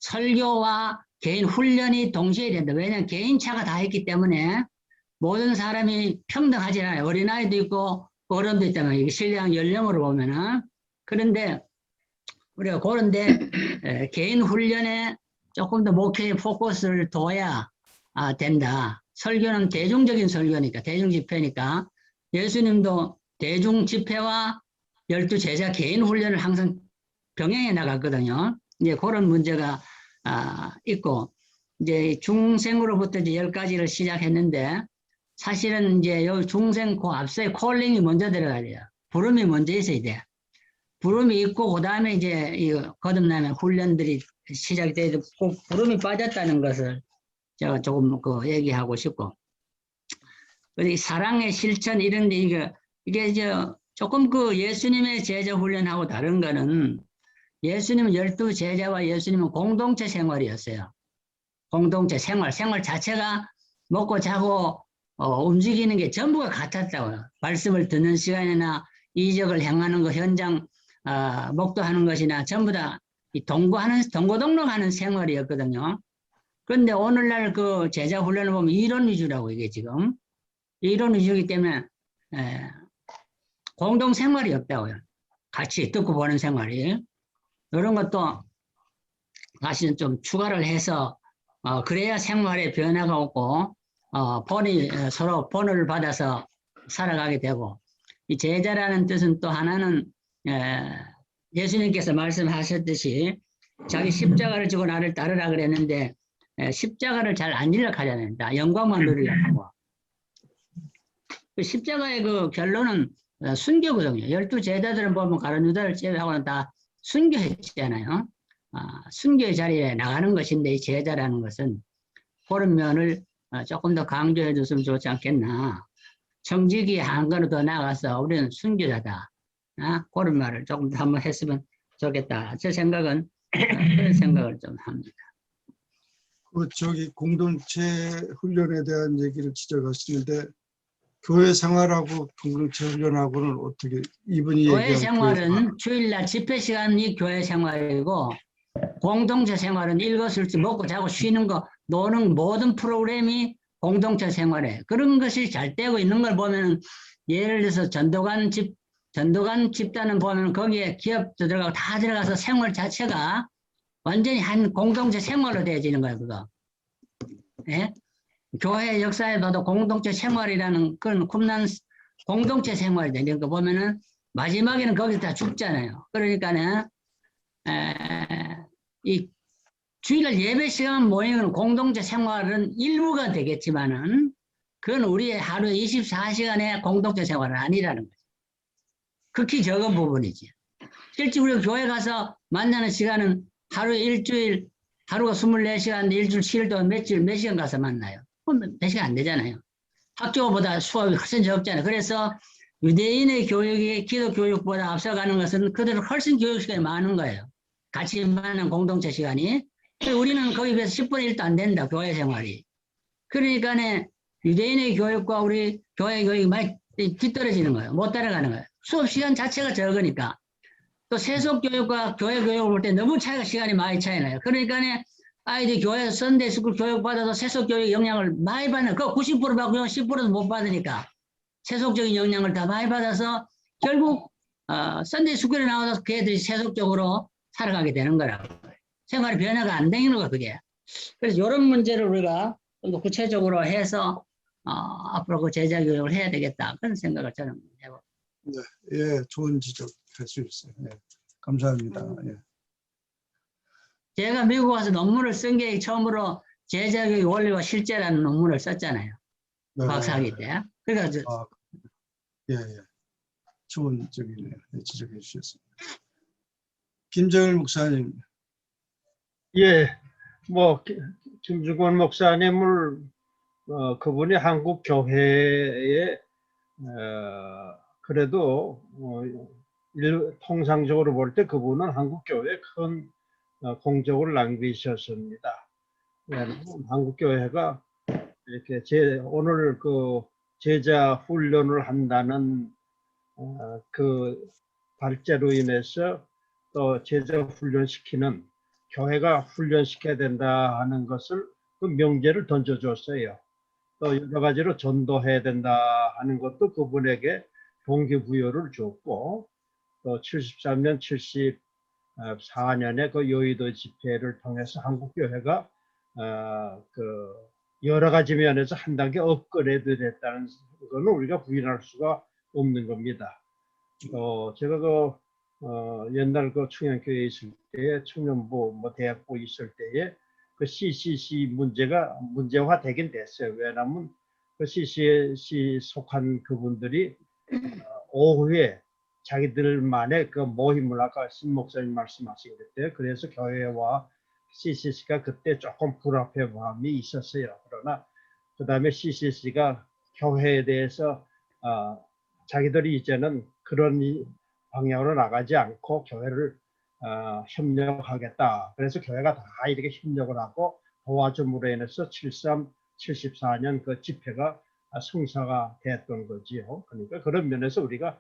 S6: 설교와 개인 훈련이 동시에 된다. 왜냐하면 개인차가 다 있기 때문에 모든 사람이 평등하지 않아요. 어린아이도 있고 어른도 있다면 이게 신령 연령으로 보면은. 그런데 우리가 그런데 개인 훈련에 조금 더 목회의 포커스를 둬야 된다. 설교는 대중적인 설교니까 대중 집회니까 예수님도 대중 집회와 12제자 개인 훈련을 항상 병행해 나갔거든요. 이제 그런 문제가 있고 이제 중생으로부터 이제 10가지를 시작했는데 사실은 이제 여기 중생 앞서에 콜링이 먼저 들어가야 돼요. 부름이 먼저 있어야 돼. 부름이 있고 그다음에 이제 이 거듭나면 훈련들이 시작이 돼도 꼭 부름이 빠졌다는 것을 제가 조금 그 얘기하고 싶고, 그리고 사랑의 실천 이런 데 이게 조금 그 예수님의 제자 훈련하고 다른 거는, 예수님은 12제자와 예수님은 공동체 생활이었어요. 공동체 생활 자체가 먹고 자고 움직이는 게 전부가 같았다고요. 말씀을 듣는 시간이나 이적을 행하는 거, 현장 목도하는 것이나 전부 다 동고동락하는 생활이었거든요. 그런데 오늘날 그 제자 훈련을 보면 이론 위주라고 이게 지금 이론 위주이기 때문에 공동 생활이 없다고요. 같이 듣고 보는 생활이. 이런 것도 사실은 좀 추가를 해서 그래야 생활에 변화가 없고 서로 본을 받아서 살아가게 되고, 이 제자라는 뜻은 또 하나는 예수님께서 말씀하셨듯이 자기 십자가를 지고 나를 따르라 그랬는데 십자가를 잘 안 지려고 하잖아요. 영광만 누리려고 하고. 그 십자가의 그 결론은 순교거든요. 12제자들은 보면 가룟 유다를 제외하고는 다 순교했잖아요. 순교의 자리에 나가는 것인데, 이 제자라는 것은 그런 면을 조금 더 강조해 줬으면 좋지 않겠나. 청지기 한 걸음 더 나가서 우리는 순교자다. 그런 말을 조금 더 한번 했으면 좋겠다. 제 생각은 그런 생각을 좀 합니다.
S1: 저기 공동체 훈련에 대한 얘기를 지적하시는데, 교회 생활하고 공동체 훈련하고는 어떻게 이분이
S6: 교회
S1: 얘기한
S6: 생활은 주일날 집회 시간이 교회 생활이고, 공동체 생활은 일거수일투 먹고 자고 쉬는 거, 노는 모든 프로그램이 공동체 생활에 그런 것이 잘 되고 있는 걸 보면, 예를 들어서 전도관 집단은 보면 거기에 기업도 들어가고 다 들어가서 생활 자체가 완전히 한 공동체 생활로 되어지는 거예요, 그거. 예? 교회 역사에 봐도 공동체 생활이라는 그런 쿰난 공동체 생활이 되는 거 보면은 마지막에는 거기서 다 죽잖아요. 그러니까는 이 주일날 예배 시간 모이는 공동체 생활은 일부가 되겠지만은 그건 우리의 하루 24시간의 공동체 생활은 아니라는 거죠. 극히 적은 부분이지. 실제 우리가 교회 가서 만나는 시간은 하루에 일주일, 하루가 24시간인데 일주일 7일 동안 몇 시간 가서 만나요. 그럼 몇 시간 안 되잖아요. 학교보다 수업이 훨씬 적잖아요. 그래서 유대인의 교육이 기독 교육보다 앞서가는 것은 그들은 훨씬 교육 시간이 많은 거예요. 같이 만나는 공동체 시간이. 우리는 거기에 비해서 10분의 1도 안 된다, 교회 생활이. 그러니까 유대인의 교육과 우리 교회 교육이 많이 뒤떨어지는 거예요. 못 따라가는 거예요. 수업 시간 자체가 적으니까. 또 세속 교육과 교회 교육을 볼 때 너무 시간이 많이 차이 나요. 그러니까 아이들이 교회에서 선데이 스쿨 교육 받아서 세속 교육 영향을 많이 받는, 그 90% 받고 10%도 못 받으니까 세속적인 영향을 다 많이 받아서 결국 선데이 스쿨에 나와서 그 애들이 세속적으로 살아가게 되는 거라고. 생활의 변화가 안 되는 거야, 그게. 그래서 이런 문제를 우리가 좀 더 구체적으로 해서 앞으로 그 제자 교육을 해야 되겠다, 그런 생각을 저는 해요.
S1: 네, 예, 좋은 지적 할 수 있어요. 예, 감사합니다. 예.
S6: 제가 미국 와서 논문을 쓴 게 처음으로 제자 교육 원리와 실제라는 논문을 썼잖아요.
S1: 네,
S6: 박사학위 때. 그래서
S1: 예, 예. 좋은 적이네요. 네, 지적해 주셨습니다. 김정일 목사님.
S4: 예, 뭐 김중권 목사님을 그분이 한국 교회에 그래도 통상적으로 볼 때 그분은 한국 교회에 큰 공적을 남기셨습니다. 한국 교회가 이렇게 오늘 그 제자 훈련을 한다는 그 발제로 인해서 또 제자 훈련시키는, 교회가 훈련시켜야 된다 하는 것을 그 명제를 던져줬어요. 또 여러 가지로 전도해야 된다 하는 것도 그분에게 동기부여를 줬고, 또 73년, 74년에 그 여의도 집회를 통해서 한국교회가 그 여러 가지 면에서 한 단계 업그레이드 됐다는 것은 우리가 부인할 수가 없는 겁니다. 제가 옛날 그 청년교회에 있을 때에, 청년부 대학부 있을 때에 그 CCC 문제가 문제화되긴 됐어요. 왜냐하면 그 CCC 속한 그분들이 오후에 자기들만의 그 모임을 아까 신 목사님 말씀하신 때 그래서 교회와 CCC가 그때 조금 불합의 마음이 있었어요. 그러나 그 다음에 CCC가 교회에 대해서 자기들이 이제는 그런 방향으로 나가지 않고 교회를 협력하겠다. 그래서 교회가 다 이렇게 협력을 하고 도와줌으로 인해서 74년 그 집회가 성사가 됐던 거지요. 그러니까 그런 면에서 우리가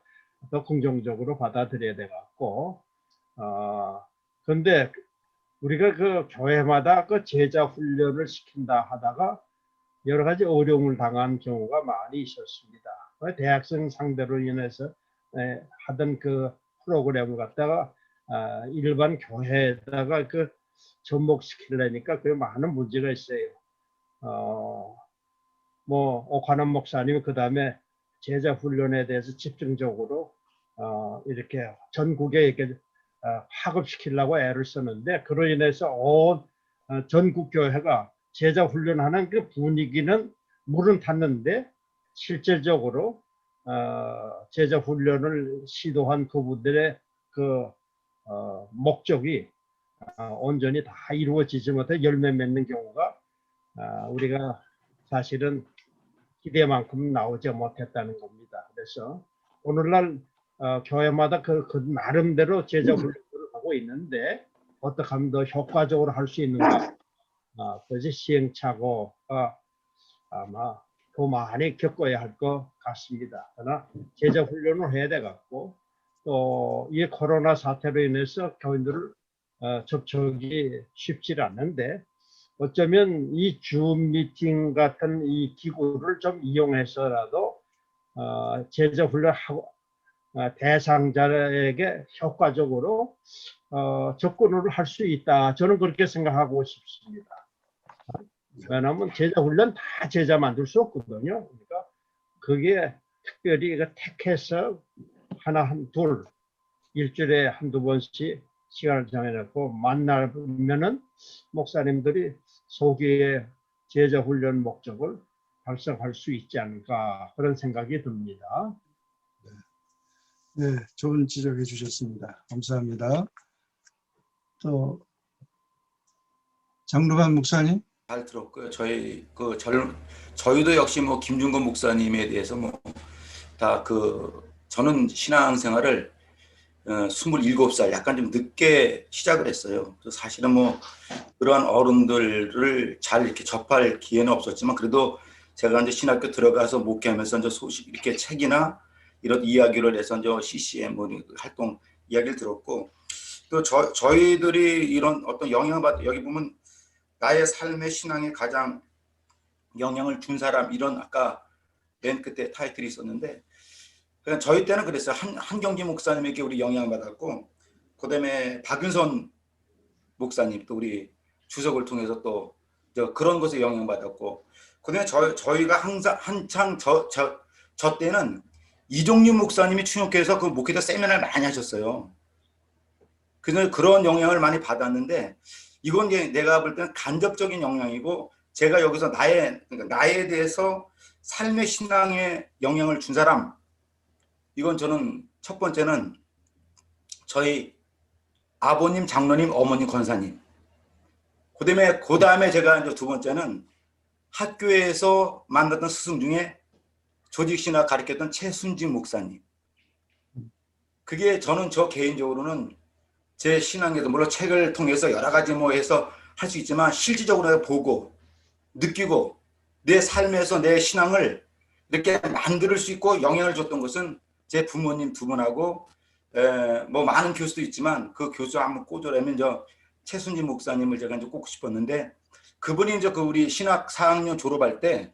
S4: 더 긍정적으로 받아들여야 돼 갖고 그런데 우리가 그 교회마다 그 제자 훈련을 시킨다 하다가 여러 가지 어려움을 당한 경우가 많이 있었습니다. 대학생 상대로 인해서 하던 그 프로그램을 갖다가 일반 교회에다가 그 접목시키려니까 그 많은 문제가 있어요. 뭐 오카남 목사님 그 다음에 제자 훈련에 대해서 집중적으로 이렇게 전국에 이렇게 파급시키려고 애를 쓰는데 그로 인해서 온 전국 교회가 제자 훈련하는 그 분위기는 물은 탔는데 실질적으로 제자 훈련을 시도한 그분들의 그 목적이 온전히 다 이루어지지 못해 열매 맺는 경우가 우리가 사실은 기대만큼 나오지 못했다는 겁니다. 그래서 오늘날 교회마다 그 나름대로 제자 훈련을 하고 있는데 어떻게 하면 더 효과적으로 할 수 있는가? 그것이 시행착오가 아마 더 많이 겪어야 할 것 같습니다. 그러나 제자 훈련을 해야 돼 갖고 또 이 코로나 사태로 인해서 교인들을 접촉이 쉽지 않는데 어쩌면 이 줌 미팅 같은 이 기구를 좀 이용해서라도 제자 훈련하고 대상자에게 효과적으로 접근을 할 수 있다. 저는 그렇게 생각하고 싶습니다. 왜냐하면 제자 훈련 다 제자 만들 수 없거든요. 그러니까 그게 특별히 택해서 하나, 둘, 일주일에 한두 번씩 시간을 정해놓고 만나면은 목사님들이 소기의 제자 훈련 목적을 달성할 수 있지 않을까 그런 생각이 듭니다.
S1: 네, 좋은 지적해 주셨습니다. 감사합니다. 또 장루반 목사님.
S2: 잘 들었고요. 저희도 역시 뭐 김준건 목사님에 대해서 뭐 다 저는 신앙생활을 27살 약간 좀 늦게 시작을 했어요. 그래서 사실은 뭐 그러한 어른들을 잘 이렇게 접할 기회는 없었지만 그래도 제가 이제 신학교 들어가서 목회하면서 이제 소식 이렇게 책이나 이런 이야기를 해서 이제 CCM 뭐 활동 이야기를 들었고 또 저희들이 이런 어떤 영향을 받 여기 보면 나의 삶의 신앙에 가장 영향을 준 사람 이런 아까 맨 끝에 타이틀이 있었는데 그냥 저희 때는 그랬어요. 한경지 목사님에게 우리 영향받았고 그다음에 박윤선 목사님 또 우리 주석을 통해서 또 그런 것에 영향받았고 그다음에 저희가 항상 한창 저 때는 이종윤 목사님이 충역해서 그 목회자 세미나를 많이 하셨어요. 그래서 그런 영향을 많이 받았는데 이건 이제 내가 볼 때는 간접적인 영향이고 제가 여기서 나에 대해서 삶의 신앙에 영향을 준 사람 이건 저는 첫 번째는 저희 아버님, 장로님, 어머님, 권사님. 그다음에 제가 이제 두 번째는 학교에서 만났던 스승 중에 조직신학 가르쳤던 최순직 목사님. 그게 저는 저 개인적으로는 제 신앙에도 물론 책을 통해서 여러 가지 뭐 해서 할 수 있지만 실질적으로 보고 느끼고 내 삶에서 내 신앙을 이렇게 만들 수 있고 영향을 줬던 것은 제 부모님 두 분하고 뭐 많은 교수도 있지만 그 교수 한번 꼽으라면 최순진 목사님을 제가 이제 꼽고 싶었는데 그분이 이제 우리 신학 4학년 졸업할 때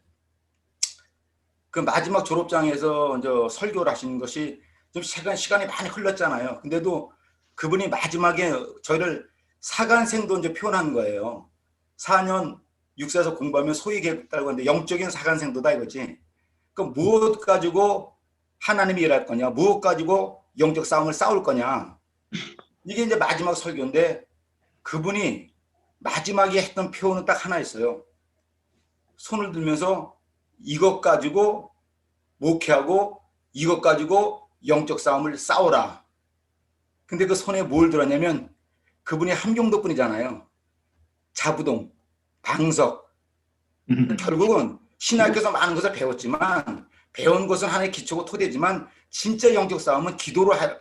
S2: 그 마지막 졸업장에서 이제 설교를 하시는 것이 좀 시간이 많이 흘렀잖아요. 근데도 그분이 마지막에 저희를 사간생도 이제 표현한 거예요. 4년 육사에서 공부하면 소위 계획다고 하는데 영적인 사간생도다 이거지. 그 무엇 가지고 하나님이 일할 거냐, 무엇 가지고 영적 싸움을 싸울 거냐. 이게 이제 마지막 설교인데 그분이 마지막에 했던 표현은 딱 하나 있어요. 손을 들면서 이것 가지고 목회하고 이것 가지고 영적 싸움을 싸워라. 근데 그 손에 뭘 들었냐면 그분이 함경도뿐이잖아요. 자부동, 방석. 결국은 신학교에서 많은 것을 배웠지만 배운 것은 하나의 기초고 토대지만 진짜 영적 싸움은 기도로 할.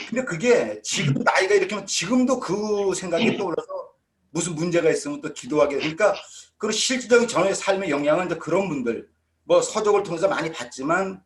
S2: 근데 그게 지금 나이가 이렇게 하면 지금도 그 생각이 떠올라서 무슨 문제가 있으면 또 기도하게. 그러니까 그런 실질적인 저의 삶의 영향은 이제 그런 분들 뭐 서적을 통해서 많이 봤지만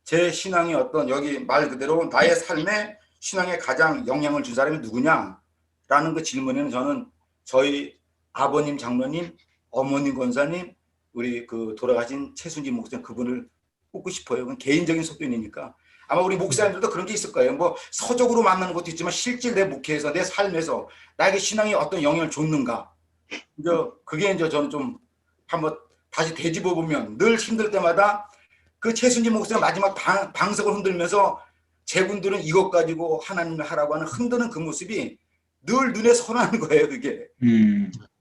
S2: 제 신앙이 어떤 여기 말 그대로 나의 삶에 신앙에 가장 영향을 준 사람이 누구냐라는 그 질문에는 저는 저희 아버님 장로님, 어머님 권사님, 우리 그 돌아가신 최순지 목사님 그분을 꼽고 싶어요. 그건 개인적인 소견이니까. 아마 우리 목사님들도 그런 게 있을 거예요. 뭐 서적으로 만나는 것도 있지만 실제 내 목회에서 내 삶에서 나에게 신앙이 어떤 영향을 줬는가. 이제 그게 이제 저는 좀 한번 다시 되짚어 보면 늘 힘들 때마다 그 최순지 목사님 마지막 방석을 흔들면서 제군들은 이것 가지고 하나님을 하라고 하는 흔드는 그 모습이 늘 눈에 선하는 거예요. 그게.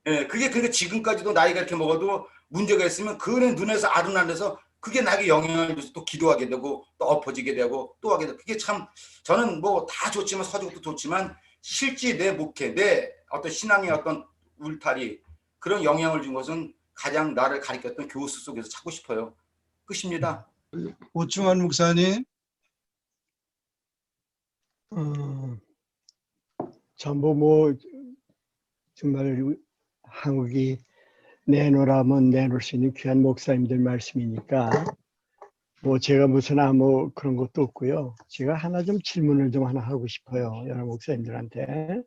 S2: 예, 그게 지금까지도 나이가 이렇게 먹어도 문제가 있으면 그 눈에서 아른아른해서 그게 나에게 영향을 줘서 또 기도하게 되고 또 엎어지게 되고 또 하게 되고 그게 참 저는 뭐 다 좋지만 서적도 좋지만 실제 내 목회, 내 어떤 신앙의 어떤 울타리 그런 영향을 준 것은 가장 나를 가르쳤던 교수 속에서 찾고 싶어요. 끝입니다.
S1: 오충환 목사님.
S7: 전부 뭐 정말 한국이 내놓으라면 내놓을 수 있는 귀한 목사님들 말씀이니까 뭐 제가 무슨 아무 그런 것도 없고요. 제가 하나 좀 질문을 좀 하나 하고 싶어요. 여러 목사님들한테.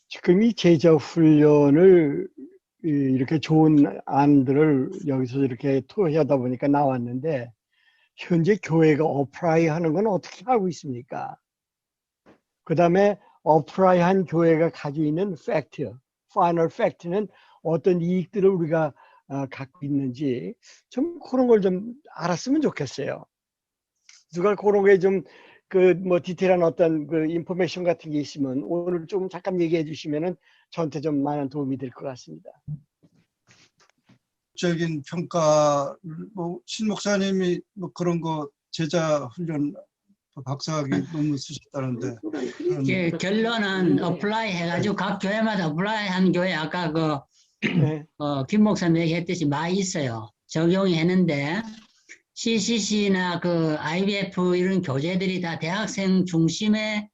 S7: 지금 이 제자 훈련을 이렇게 좋은 안들을 여기서 이렇게 토의하다 보니까 나왔는데 현재 교회가 어플라이 하는 건 어떻게 하고 있습니까? 그 다음에 어플라이한 교회가 가지고 있는 팩트, 파이널 팩트는 어떤 이익들을 우리가 갖고 있는지 좀 그런 걸 좀 알았으면 좋겠어요. 누가 그런 게 좀 그 뭐 디테일한 어떤 그 인포메이션 같은 게 있으면 오늘 좀 잠깐 얘기해 주시면은 저한테 좀 많은 도움이 될 것 같습니다.
S1: 적인 평가 뭐 신 목사님이 뭐 그런 거 제자 훈련 박사학위 논문 쓰셨다는데
S6: 예, 결론은 어플라이 해가지고 각 교회마다 어플라이 한 교회 아까 그
S7: 네.
S6: 김 목사님 얘기했듯이 많이 있어요. 적용이 했는데 CCC나 그 IBF 이런 교재들이 다 대학생 중심의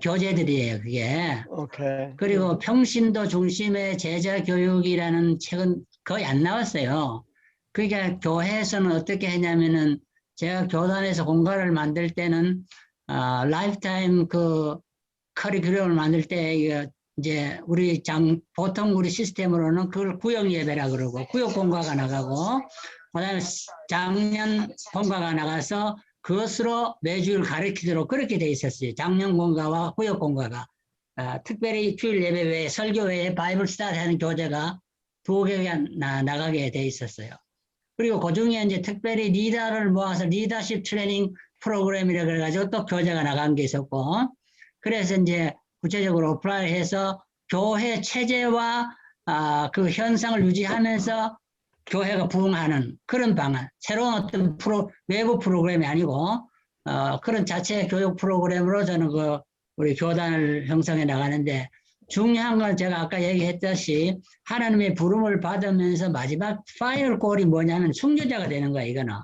S6: 교재들이에요. 그게.
S7: 오케이.
S6: 그리고 평신도 중심의 제자 교육이라는 책은 거의 안 나왔어요. 그러니까 교회에서는 어떻게 했냐면은 제가 교단에서 공과를 만들 때는 라이프타임 그 커리큘럼을 만들 때 이제 보통 우리 시스템으로는 그걸 구역 예배라 그러고 구역 공과가 나가고 그다음에 작년 공과가 나가서 그것으로 매주일 가르치도록 그렇게 돼 있었어요. 작년 공과와 구역 공과가 특별히 주일 예배 외에 설교 외에 바이블 스타디 하는 교재가 2개가 나가게 돼 있었어요. 그리고 그중에 이제 특별히 리더를 모아서 리더십 트레이닝 프로그램이라 그래가지고 또 교재가 나간 게 있었고 그래서 이제 구체적으로 어플라이해서 교회 체제와 그 현상을 유지하면서 교회가 부흥하는 그런 방안, 새로운 어떤 외부 프로그램이 아니고 그런 자체 교육 프로그램으로 저는 우리 교단을 형성해 나가는데 중요한 건 제가 아까 얘기했듯이 하나님의 부름을 받으면서 마지막 파이널 골이 뭐냐면 순교자가 되는 거야 이거는.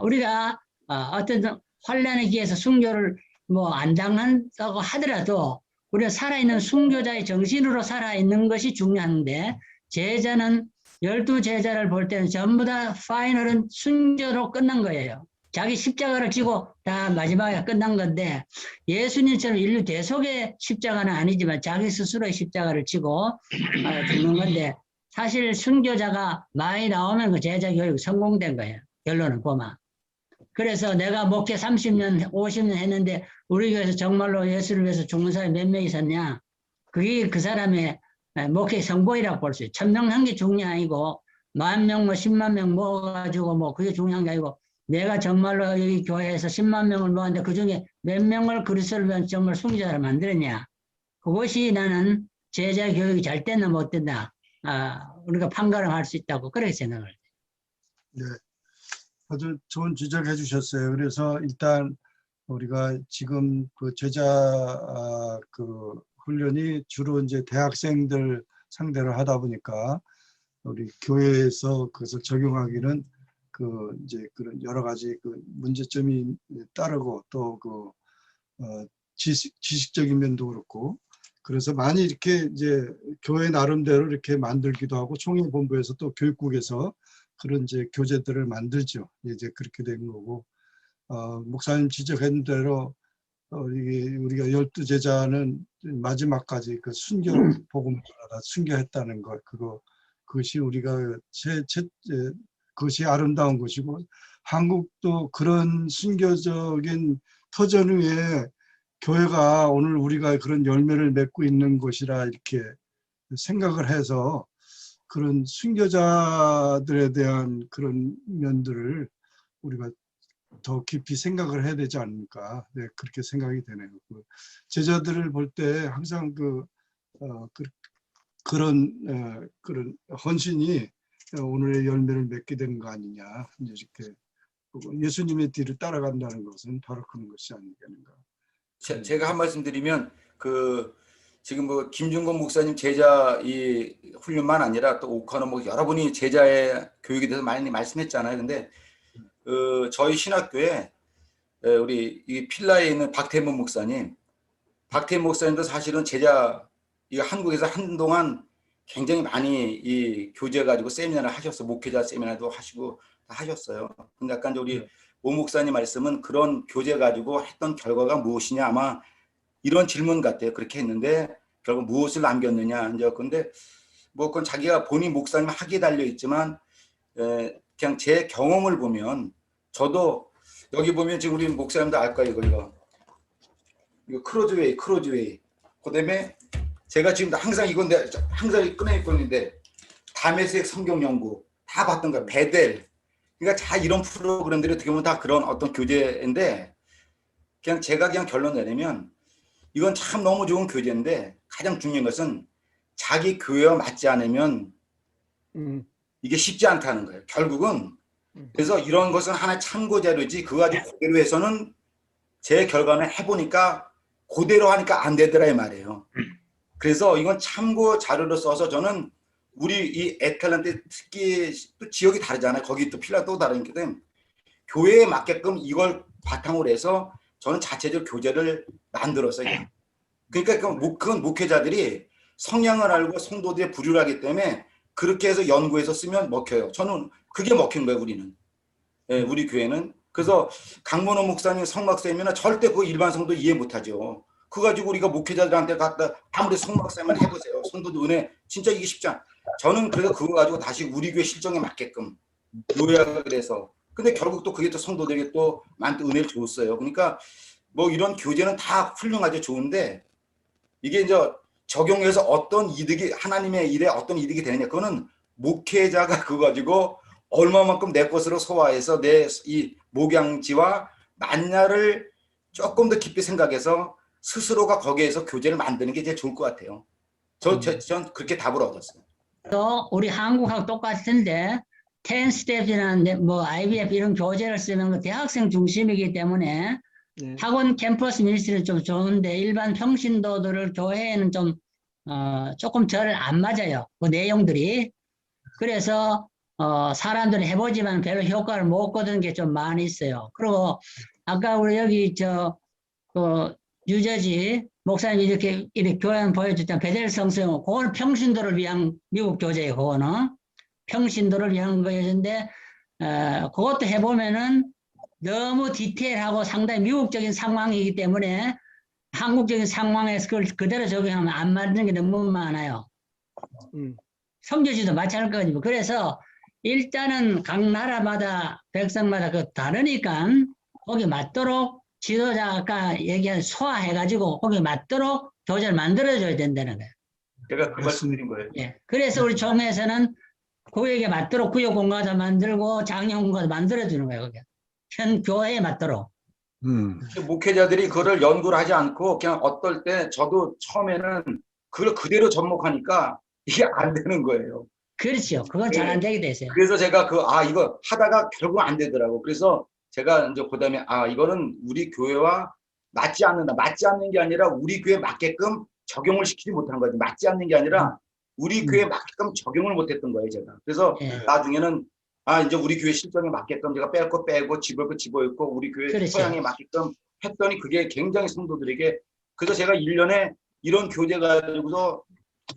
S6: 우리가 어떤 환난에 기해서 순교를 뭐 안 당한다고 하더라도 우리가 살아있는 순교자의 정신으로 살아있는 것이 중요한데 제자는 12제자를 볼 때는 전부 다 파이널은 순교로 끝난 거예요. 자기 십자가를 지고 다 마지막에 끝난 건데 예수님처럼 인류 대속의 십자가는 아니지만 자기 스스로의 십자가를 지고 죽는 건데 사실 순교자가 많이 나오면 그 제자 교육 성공된 거예요. 결론은 보면. 그래서 내가 목회 30년, 50년 했는데 우리 교회에서 정말로 예수를 위해서 죽는 사람이 몇 명 있었냐? 그게 그 사람의 목회 성공이라고 볼 수 있어요. 1000명 한 게 중요한 게 아니고 10,000명, 뭐 10만 명 모아가지고 뭐 그게 중요한 게 아니고 내가 정말로 여기 교회에서 10만 명을 모았는데 그중에 몇 명을 그리스도를 위한 정말 순교자를 만들었냐. 그것이 나는 제자 교육이 잘 됐나 못 됐나 우리가 판가름할 수 있다고 그렇게 생각을 해요.
S1: 네, 아주 좋은 지적해 주셨어요. 그래서 일단 우리가 지금 그 제자 그 훈련이 주로 이제 대학생들 상대로 하다 보니까 우리 교회에서 그것을 적용하기는 그 이제 그런 여러 가지 그 문제점이 따르고 또 그 지식적인 면도 그렇고 그래서 많이 이렇게 이제 교회 나름대로 이렇게 만들기도 하고 총회본부에서 또 교육국에서 그런 이제 교재들을 만들죠. 이제 그렇게 된 거고 목사님 지적한 대로 이게 우리가 12제자는 마지막까지 그 순교 복음을 다 순교했다는 것 그것이 우리가 그것이 아름다운 것이고 한국도 그런 순교적인 터전 위에 교회가 오늘 우리가 그런 열매를 맺고 있는 곳이라 이렇게 생각을 해서 그런 순교자들에 대한 그런 면들을 우리가 더 깊이 생각을 해야 되지 않을까. 네, 그렇게 생각이 되네요. 제자들을 볼 때 항상 그런 헌신이 오늘의 열매를 맺게 되는 거 아니냐. 이렇게 예수님의 뒤를 따라간다는 것은 바로 그런 것이 아니겠는가.
S2: 제가 한 말씀 드리면 지금 뭐 김준건 목사님 제자 이 훈련만 아니라 또 오카노 뭐 여러분이 제자의 교육에 대해서 많이 말씀했잖아요. 근데 저희 신학교에 우리 이 필라에 있는 박태문 목사님도 사실은 제자 이 한국에서 한동안 굉장히 많이 이 교재 가지고 세미나를 하셨어요. 목회자 세미나도 하시고 다 하셨어요. 근데 약간 우리 오 목사님 말씀은 그런 교재 가지고 했던 결과가 무엇이냐 아마 이런 질문 같아요. 그렇게 했는데 결국 무엇을 남겼느냐 이제 근데 뭐 그건 자기가 본인 목사님 학위에 달려 있지만 그냥 제 경험을 보면 저도 여기 보면 지금 우리 목사님도 알 거예요. 이거 크로즈웨이 그다음에 제가 지금 항상 이건데 항상 꺼내입고 있는데 다메섹 성경 연구 다 봤던 거예요. 베델 그러니까 다 이런 프로그램들이 어떻게 보면 다 그런 어떤 교재인데 그냥 제가 그냥 결론 내리면 이건 참 너무 좋은 교재인데 가장 중요한 것은 자기 교회와 맞지 않으면 이게 쉽지 않다는 거예요. 결국은 그래서 이런 것은 하나의 참고 자료지 그거 가지고 그대로 해서는 제 결과는 해보니까 그대로 하니까 안 되더라 이 말이에요. 그래서 이건 참고 자료로 써서 저는 우리 이 애틀랜타 특히 또 지역이 다르잖아요. 거기 또 필라 또 다르니까 교회에 맞게끔 이걸 바탕으로 해서 저는 자체적으로 교재를 만들었어요. 그러니까 그건 목회자들이 성향을 알고 성도들의 부류를 하기 때문에 그렇게 해서 연구해서 쓰면 먹혀요. 저는 그게 먹힌 거예요. 우리는. 예, 우리 교회는. 그래서 강문호 목사님 성막쌤이나 절대 그 일반 성도 이해 못하죠. 그거 가지고 우리가 목회자들한테 갖다 아무리 성막쌤만 해보세요. 성도들 은혜 진짜 이게 쉽지 않아. 저는 그래서 그거 가지고 다시 우리 교회 실정에 맞게끔 요약을 해서 근데 결국 또 그게 또 성도들에게 또 많은 은혜를 줬어요. 그러니까 뭐 이런 교재는 다 훌륭하죠. 좋은데 이게 이제 적용해서 어떤 이득이 하나님의 일에 어떤 이득이 되느냐 그거는 목회자가 그거 가지고 얼마만큼 내 것으로 소화해서 내 이 목양지와 만야를 조금 더 깊이 생각해서 스스로가 거기에서 교재를 만드는 게 제일 좋을 것 같아요. 전 그렇게 답을 얻었어요.
S6: 또 우리 한국하고 똑같은데 10스텝이나 뭐 IBF 이런 교재를 쓰는 거 대학생 중심이기 때문에
S7: 네.
S6: 학원 캠퍼스 미니스트리는 좀 좋은데 일반 평신도들을 교회에는 좀 조금 잘 안 맞아요. 그 내용들이. 그래서 사람들이 해보지만 별로 효과를 못 거두는 게 좀 많이 있어요. 그리고 아까 우리 여기 뉴저지 목사님이 이렇게 교양 보여줬던 베델 성서 그거는 평신도를 위한 미국 교재예요. 그거는 평신도를 위한 거였는데 그것도 해보면은 너무 디테일하고 상당히 미국적인 상황이기 때문에 한국적인 상황에서 그걸 그대로 적용하면 안 맞는 게 너무 많아요. 성교지도 마찬가지고 그래서 일단은 각 나라마다 백성마다 그 다르니까 거기 맞도록 지도자가 아까 얘기한 소화해가지고 거기 맞도록 교재를 만들어줘야 된다는 거예요.
S2: 제가 그 말씀드린 거예요.
S6: 예. 그래서 우리 총회에서는 구역에 맞도록 구역 공과도 만들고 장년 공과도 만들어주는 거예요. 거기. 현 교회에 맞도록.
S2: 목회자들이 그거를 연구를 하지 않고 그냥 어떨 때 저도 처음에는 그걸 그대로 접목하니까 이게 안 되는 거예요.
S6: 그렇죠. 그건 잘 안 되게 됐어요.
S2: 그래서 제가 이거 하다가 결국 안 되더라고. 그래서 제가 이제 그다음에 이거는 우리 교회와 맞지 않는다. 맞지 않는 게 아니라 우리 교회 맞게끔 적용을 시키지 못한 거지. 맞지 않는 게 아니라 우리 교회 맞게끔 적용을 못했던 거예요, 제가. 그래서
S6: 예.
S2: 나중에는 이제 우리 교회 실정에 맞게끔 제가 뺄 거 빼고 집을 거 집어있고 우리 교회
S6: 그렇죠.
S2: 토양에 맞게끔 했더니 그게 굉장히 성도들에게 그래서 제가 1년에 이런 교재 가지고서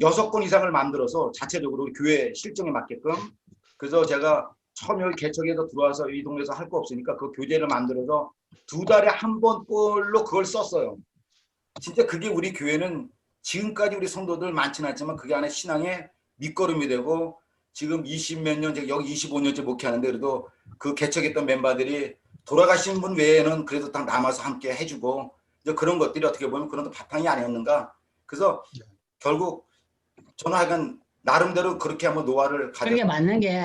S2: 6건 이상을 만들어서 자체적으로 교회 실정에 맞게끔 그래서 제가 처음 여기 개척해서 들어와서 이 동네에서 할 거 없으니까 그 교재를 만들어서 2달에 한 번꼴로 그걸 썼어요. 진짜 그게 우리 교회는 지금까지 우리 성도들 많지는 않지만 그게 안에 신앙의 밑거름이 되고 지금 20몇 년, 여기 25년째 목회하는데 그래도 그 개척했던 멤버들이 돌아가신 분 외에는 그래도 다 남아서 함께 해주고 이제 그런 것들이 어떻게 보면 그런 바탕이 아니었는가. 그래서 결국 저는 하여간 나름대로 그렇게 한번 노화를
S6: 그게 맞는 게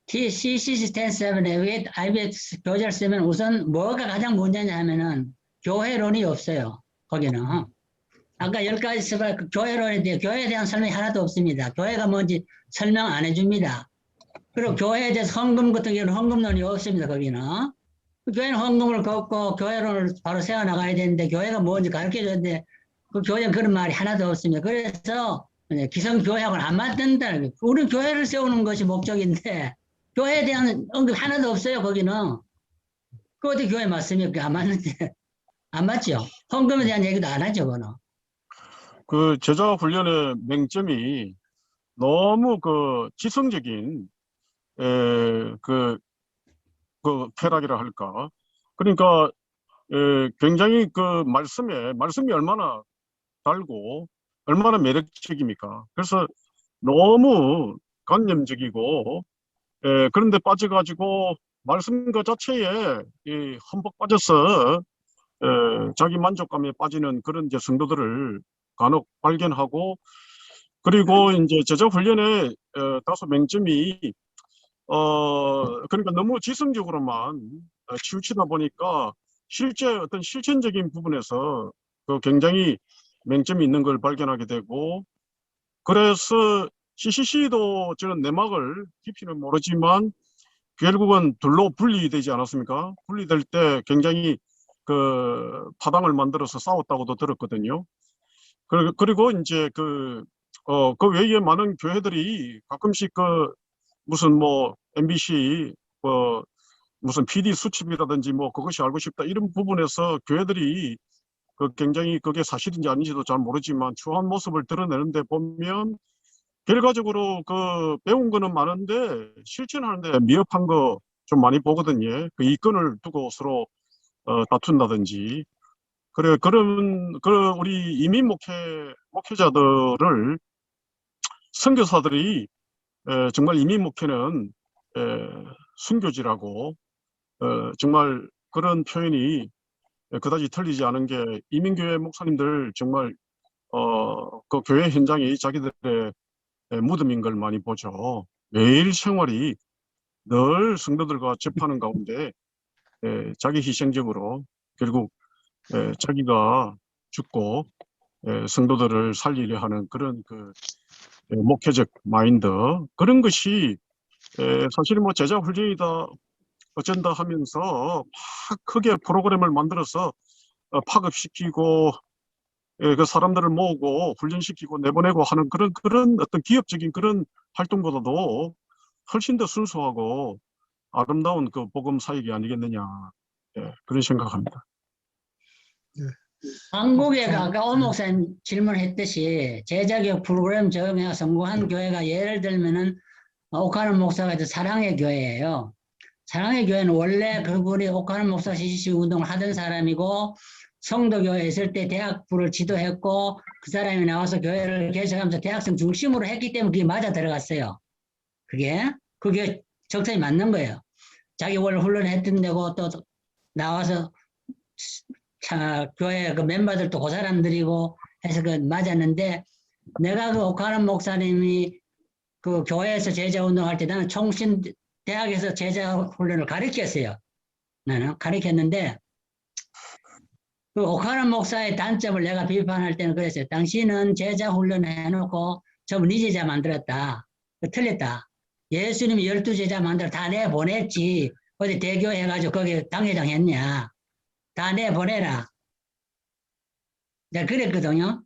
S6: TCC10.7에 왜 IBS 교재를 쓰면 우선 뭐가 가장 문제냐 하면은 교회론이 없어요. 거기는. 아까 10가지 써봐 교회론에 대해 교회에 대한 설명이 하나도 없습니다. 교회가 뭔지 설명 안 해줍니다. 그리고 교회에 대해서 헌금 같은 경우는 헌금론이 없습니다. 거기는. 교회는 헌금을 걷고 교회론을 바로 세워나가야 되는데 교회가 뭔지 가르쳐줬는데 그 교회는 그런 말이 하나도 없습니다. 그래서 기성교회하고는 안 맞는다는 거예요. 우리 교회를 세우는 것이 목적인데 교회에 대한 언급 하나도 없어요. 거기는. 그 어디 교회 맞습니까? 안 맞는데. 안 맞죠? 헌금에 대한 얘기도 안 하죠. 그거는.
S8: 그 제자 훈련의 맹점이 너무 그 지성적인 그 쾌락이라 할까. 그러니까 굉장히 그 말씀이 얼마나 달고 얼마나 매력적입니까. 그래서 너무 관념적이고 그런데 빠져가지고 말씀 그 자체에 흠뻑 빠져서 자기 만족감에 빠지는 그런 이제 성도들을 간혹 발견하고 그리고 이제 제자 훈련에 다소 맹점이 그러니까 너무 지성적으로만 치우치다 보니까 실제 어떤 실천적인 부분에서 그 굉장히 맹점이 있는 걸 발견하게 되고 그래서 CCC도 저는 내막을 깊이는 모르지만 결국은 둘로 분리되지 않았습니까? 분리될 때 굉장히 그 파당을 만들어서 싸웠다고도 들었거든요. 그리고 이제 그 외에 많은 교회들이 가끔씩 무슨 MBC 무슨 PD 수첩이라든지 그것이 알고 싶다 이런 부분에서 교회들이 굉장히 그게 사실인지 아닌지도 잘 모르지만 추한 모습을 드러내는데 보면 결과적으로 배운 거는 많은데 실천하는데 미흡한 거 좀 많이 보거든요. 그 이권을 두고 서로 다툰다든지 그런 우리 이민 목회자들을 선교사들이 정말 이민 목회는 순교지라고 정말 그런 표현이 그다지 틀리지 않은 게 이민교회 목사님들 정말 그 교회 현장이 자기들의 무덤인 걸 많이 보죠. 매일 생활이 늘 성도들과 접하는 가운데 자기 희생적으로 결국 자기가 죽고 성도들을 살리려 하는 그런 목회적 마인드 그런 것이 사실 제자 훈련이다 어쩐다 하면서 막 크게 프로그램을 만들어서 파급시키고 그 사람들을 모으고 훈련시키고 내보내고 하는 그런 어떤 기업적인 그런 활동보다도 훨씬 더 순수하고 아름다운 그 복음 사역이 아니겠느냐 그런 생각합니다.
S6: 한국에 아까 오 목사님 질문했듯이 제자교육 프로그램 적용해서 성공한 교회가 예를 들면은 오카는 목사가 사랑의 교회예요. 사랑의 교회는 원래 그분이 오카는 목사 CCC 운동을 하던 사람이고 성도교회에 있을 때 대학부를 지도했고 그 사람이 나와서 교회를 개척하면서 대학생 중심으로 했기 때문에 그게 맞아 들어갔어요. 그게 적성이 맞는 거예요. 자기 원래 훈련했던 데고 또 나와서 교회 그 멤버들도 그 사람들이고 해서 맞았는데 내가 오카는 목사님이 그 교회에서 제자 운동할 때 나는 총신 대학에서 제자 훈련을 가르쳤어요. 나는 가르쳤는데 그 오카는 목사의 단점을 내가 비판할 때는 그랬어요. 당신은 제자 훈련 해놓고 전부 네 제자 만들었다. 틀렸다. 예수님이 12제자 만들어 다 내보냈지. 어디 대교 해가지고 거기 당회장 했냐. 다 내보내라. 내가 그랬거든요.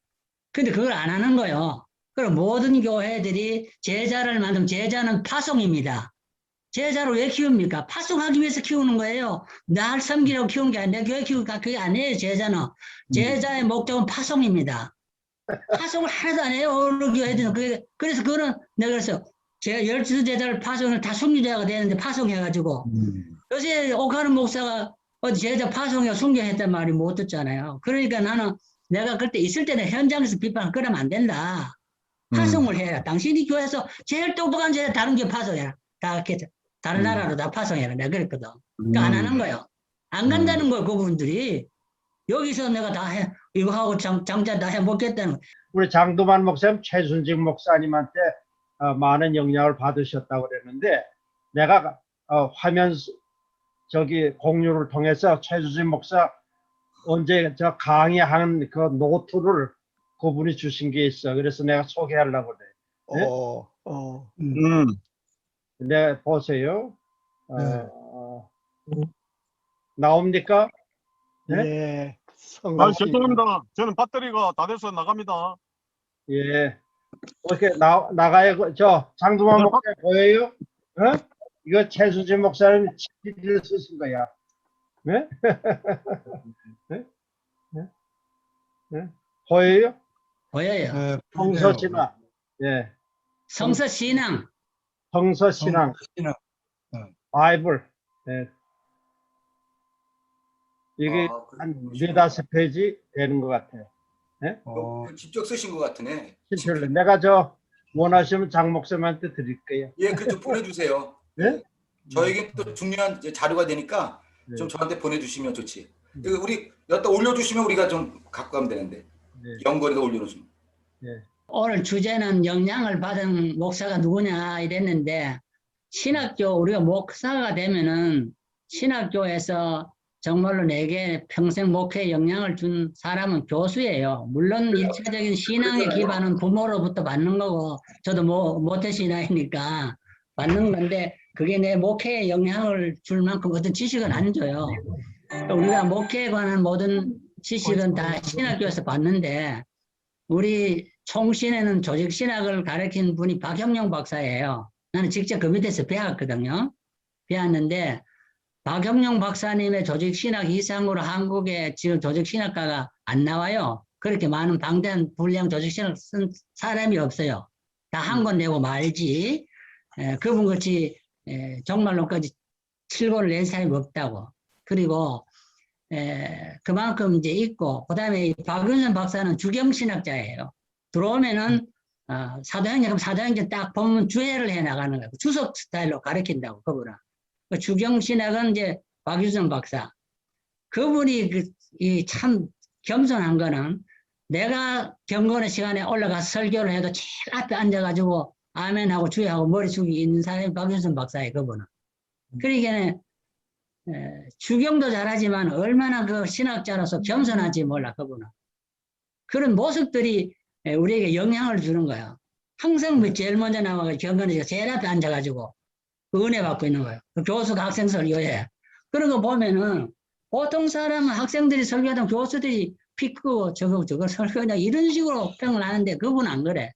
S6: 근데 그걸 안 하는 거예요. 그럼 모든 교회들이 제자를 만들면 제자는 파송입니다. 제자를 왜 키웁니까? 파송하기 위해서 키우는 거예요. 날 섬기려고 키우는 게 아니라 내 교회 키우니까 그게 아니에요. 제자는. 제자의 목적은 파송입니다. 파송을 하나도 안 해요. 어느 교회들은. 그래서 그거는 내가 그랬어요. 제가 12제자를 파송을 다 순교자가 되는데 파송해가지고 요새 옥하는 목사가 어디 제자 파송해 순교했단 말이 못 듣잖아요. 그러니까 나는 내가 그때 있을 때는 현장에서 비판을 그러면 안 된다. 파송을 해라. 당신이 교회에서 제일 똑똑한 제자 다른 교회 파송해라. 다 이렇게 다른 나라로 다 파송해라. 내가 그랬거든. 그러니까 안 하는 거예요. 안 간다는 거예요. 그분들이. 여기서 내가 다 해. 이거 하고 장자 다 해먹겠다는 거예요.
S4: 우리 장도만 목사님, 최순직 목사님한테 많은 영향을 받으셨다고 그랬는데 내가 화면 저기 공유를 통해서 최순직 목사 언제 저 강의한 그 노트를 그분이 주신 게 있어. 그래서 내가 소개하려고 그래. 네? 네, 보세요. 나옵니까? 네?
S7: 예,
S8: 아, 죄송합니다. 저는 배터리가 다 돼서 나갑니다.
S4: 예. 어떻게 나가요? 저 장두만 목사 보여요? 어? 이거 최수진 목사님 치기를 쓰신 거야. 네? 네? 네? 네? 보여요?
S6: 보여요.
S1: 네,
S4: 성서신앙. 예.
S6: 성서신앙.
S4: 성서신앙.
S1: 신앙.
S4: 바이블. 예. 이게 한 4-5페이지 되는 것 같아요. 예?
S2: 직접 쓰신 것 같으네.
S4: 실제로 내가 저 원하시면 장 목사님한테 드릴게요.
S2: 예, 그좀 보내주세요.
S4: 네?
S2: 저에게 또 중요한 이제 자료가 되니까
S4: 네.
S2: 좀 저한테 보내주시면 좋지. 이거 우리 여기다 올려주시면 우리가 좀 갖고 가면 되는데.
S4: 네.
S2: 연거리도 올려놓으시면.
S4: 네.
S6: 오늘 주제는 영향을 받은 목사가 누구냐 이랬는데 신학교 우리가 목사가 되면은 신학교에서 정말로 내게 평생 목회에 영향을 준 사람은 교수예요. 물론 일차적인 신앙의 기반은 부모로부터 받는 거고 저도 모태신앙이니까 받는 건데 그게 내 목회에 영향을 줄 만큼 어떤 지식은 안 줘요. 우리가 목회에 관한 모든 지식은 다 신학교에서 받는데 우리 총신에는 조직신학을 가르친 분이 박형룡 박사예요. 나는 직접 그 밑에서 배웠거든요. 배웠는데 박형룡 박사님의 조직신학 이상으로 한국에 지금 조직신학과가 안 나와요. 그렇게 많은 방대한 분량 조직신학 쓴 사람이 없어요. 다 한 권 내고 말지. 그분같이 정말로까지 7권을 낸 사람이 없다고. 그리고 그만큼 이제 있고, 그 다음에 박윤선 박사는 주경신학자예요. 들어오면은 사도행전 딱 보면 주해를 해 나가는 거예요. 주석 스타일로 가르친다고 그분은. 주경신학은 이제 박윤선 박사. 그분이 참 겸손한 거는 내가 경건의 시간에 올라가서 설교를 해도 제일 앞에 앉아가지고 아멘하고 주의하고 머리 숙이 있는 사람이 박윤선 박사예요. 그분은. 그러니까 주경도 잘하지만 얼마나 그 신학자로서 겸손한지 몰라 그분은. 그런 모습들이 우리에게 영향을 주는 거예요. 항상 제일 먼저 나와서 경건의 제일 앞에 앉아가지고 그 은혜 받고 있는 거예요. 그 교수가 학생 설교해. 그런 거 보면은 보통 사람은 학생들이 설교하던 교수들이 피 크고 저거 설교하냐 이런 식으로 평을 하는데 그분은 안 그래.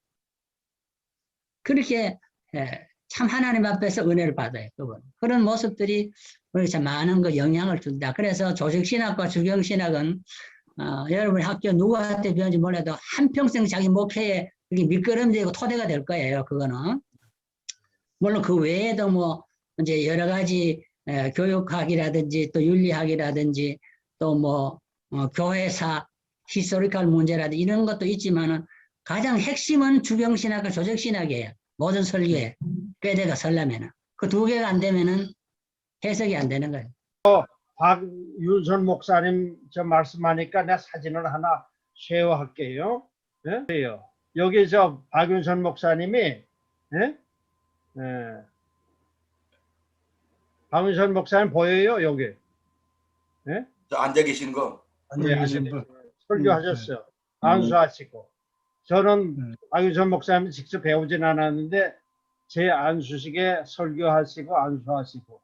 S6: 그렇게 참 하나님 앞에서 은혜를 받아요. 그분. 그런 모습들이 우리가 참 많은 그 영향을 준다. 그래서 조직신학과 주경신학은 여러분이 학교 누구한테 배운지 몰라도 한평생 자기 목회에 밑거름되고 토대가 될 거예요. 그거는. 물론 그 외에도 뭐 이제 여러 가지 교육학이라든지 또 윤리학이라든지 또 뭐 교회사 히스토리컬 문제라든지 이런 것도 있지만은 가장 핵심은 주경신학과 조직신학이에요. 모든 설교에 꾀대가 설라면은 그 두 개가 안 되면은 해석이 안 되는 거예요.
S4: 박윤선 목사님 저 말씀하니까 내가 사진을 하나 쉐어할게요. 네? 여기 저 박윤선 목사님이 박윤선 목사님 보여요 여기? 네?
S2: 저 앉아 계시는 거.
S1: 앉아 계신 분.
S4: 설교하셨어요. 안수하시고. 저는 박윤선 목사님 직접 배우진 않았는데 제 안수식에 설교하시고 안수하시고,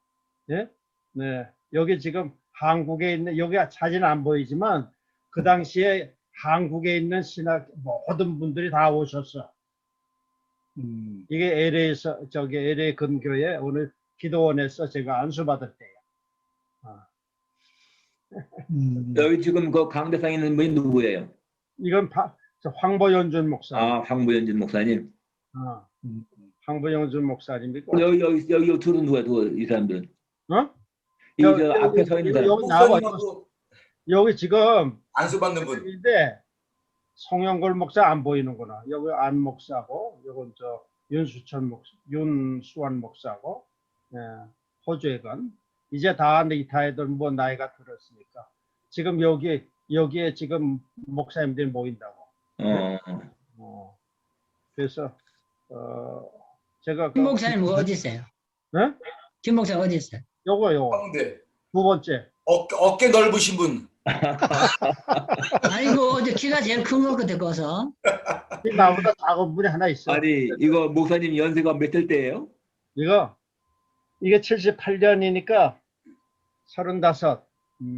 S4: 예? 네, 여기 지금 한국에 있는, 여기 사진 안 보이지만 그 당시에 한국에 있는 신학 모든 분들이 다 오셨어. 이게 LA에서, 저기 LA 근교에 오늘 기도원에서 제가 안수받을 때예요.
S3: 여기 지금 그 강대상에 있는 분이 누구예요?
S4: 이건 저 황보연준 목사님.
S3: 아, 황보연진 목사님.
S4: 황보연준 목사님이고.
S3: 여기 둘은 누가 이 사람들은?
S4: 어?
S3: 이 저 앞에 서 있는 사람.
S4: 여기 나와.
S2: 목사님하고
S4: 여기 지금
S2: 안수받는 분.
S4: 인데 송영걸 목사 안 보이는구나. 여기 안 목사고, 요건 저 윤수환 목사고, 예, 호주에건 이제 다 애들 뭐 나이가 들었으니까 지금 여기에 지금 목사님들이 모인다고. 그래서 제가
S6: 김 목사님 어디 있어요?
S4: 네?
S6: 김 목사 어디 있어요?
S4: 요거
S2: 가운데
S4: 두 번째.
S2: 어깨 넓으신 분.
S6: 아이고 어제 키가 제일 큰 것 같아 커서.
S4: 나보다 작은 분이 하나 있어.
S3: 아니 이거 목사님 연세가 몇 살 때예요?
S4: 이게 78년이니까 35.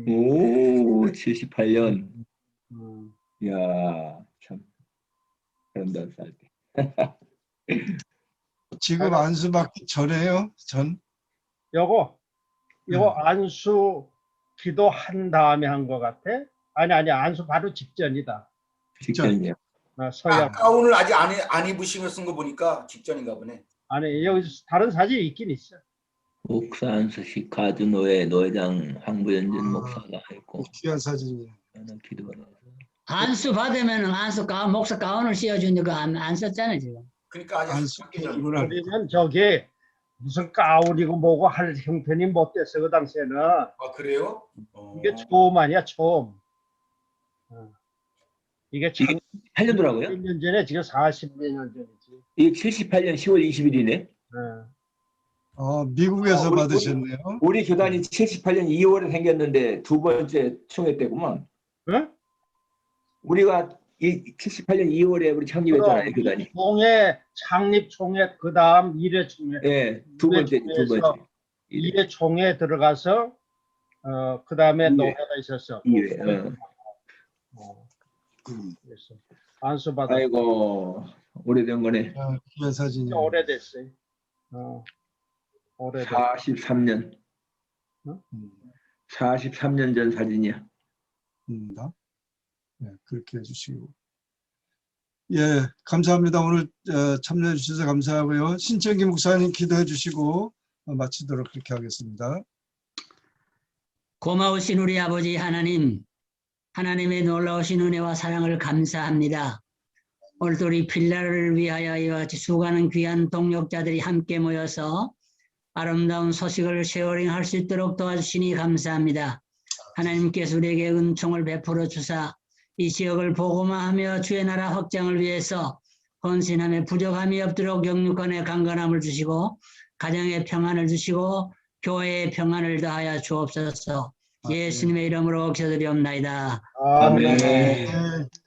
S3: 오, 78년. 이야, 참. 35살 때.
S1: 지금 안수받기 전에요?
S4: 요거 안수 기도한 다음에 한 것 같아. 아니 안수 바로 직전이다.
S3: 직전이요.
S4: 서양.
S2: 가운을 아직 안 입으시고 쓴 거 보니까 직전인가 보네.
S4: 아니 여기 다른 사진이 있긴 있어.
S3: 목사 안수식 가주노회 노회장 황보연진 목사가 있고.
S1: 귀한 사진이에요.
S3: 저는 기도를 해서.
S6: 안수 받으면 목사 가운을 씌워주니까 안 썼잖아요 지금.
S2: 그러니까 아직
S1: 안수기구나.
S4: 우리는 저기 무슨 가운이고 뭐고 할 형편이 못 됐어 그 당시에는.
S2: 아 그래요?
S4: 이게 처음 아니야 처음. 이게
S3: 이게 8년도라고요?
S4: 1년 전에 지금 40몇 년 전이지.
S3: 이게 78년 10월 20일이네.
S1: 미국에서 받으셨네요.
S3: 우리 교단이 78년 2월에 생겼는데 두 번째 총회 때구만.
S4: 응?
S3: 우리가 이 78년 2월에 우리 창립했잖아요, 교단이.
S4: 창립 총회 그 다음 1회 총회.
S3: 예, 두 번째.
S4: 2회 총회 들어가서 그 다음에 노회가 있었어.
S3: 2회.
S4: 그래서 안수 받아.
S3: 아이고 오래된 거네.
S1: 귀한 사진이에요.
S4: 오래됐어요. 오래됐어.
S3: 43년. 43년 전 사진이야.
S1: 네, 그렇게 해주시고. 예, 감사합니다. 오늘 참여해 주셔서 감사하고요. 신청기 목사님 기도해 주시고 마치도록 그렇게 하겠습니다.
S6: 고마우신 우리 아버지 하나님, 하나님의 놀라우신 은혜와 사랑을 감사합니다. 올돌이 필라를 위하여 이와 같이 수고하는 귀한 동역자들이 함께 모여서 아름다운 소식을 쉐어링할 수 있도록 도와주시니 감사합니다. 하나님께서 우리에게 은총을 베풀어 주사 이 지역을 복음화하며 주의 나라 확장을 위해서 헌신하며 부족함이 없도록 영육간의 강건함을 주시고 가정의 평안을 주시고 교회의 평안을 더하여 주옵소서. 예수님의 이름으로 기도드리옵나이다.
S4: 아멘.
S1: 네.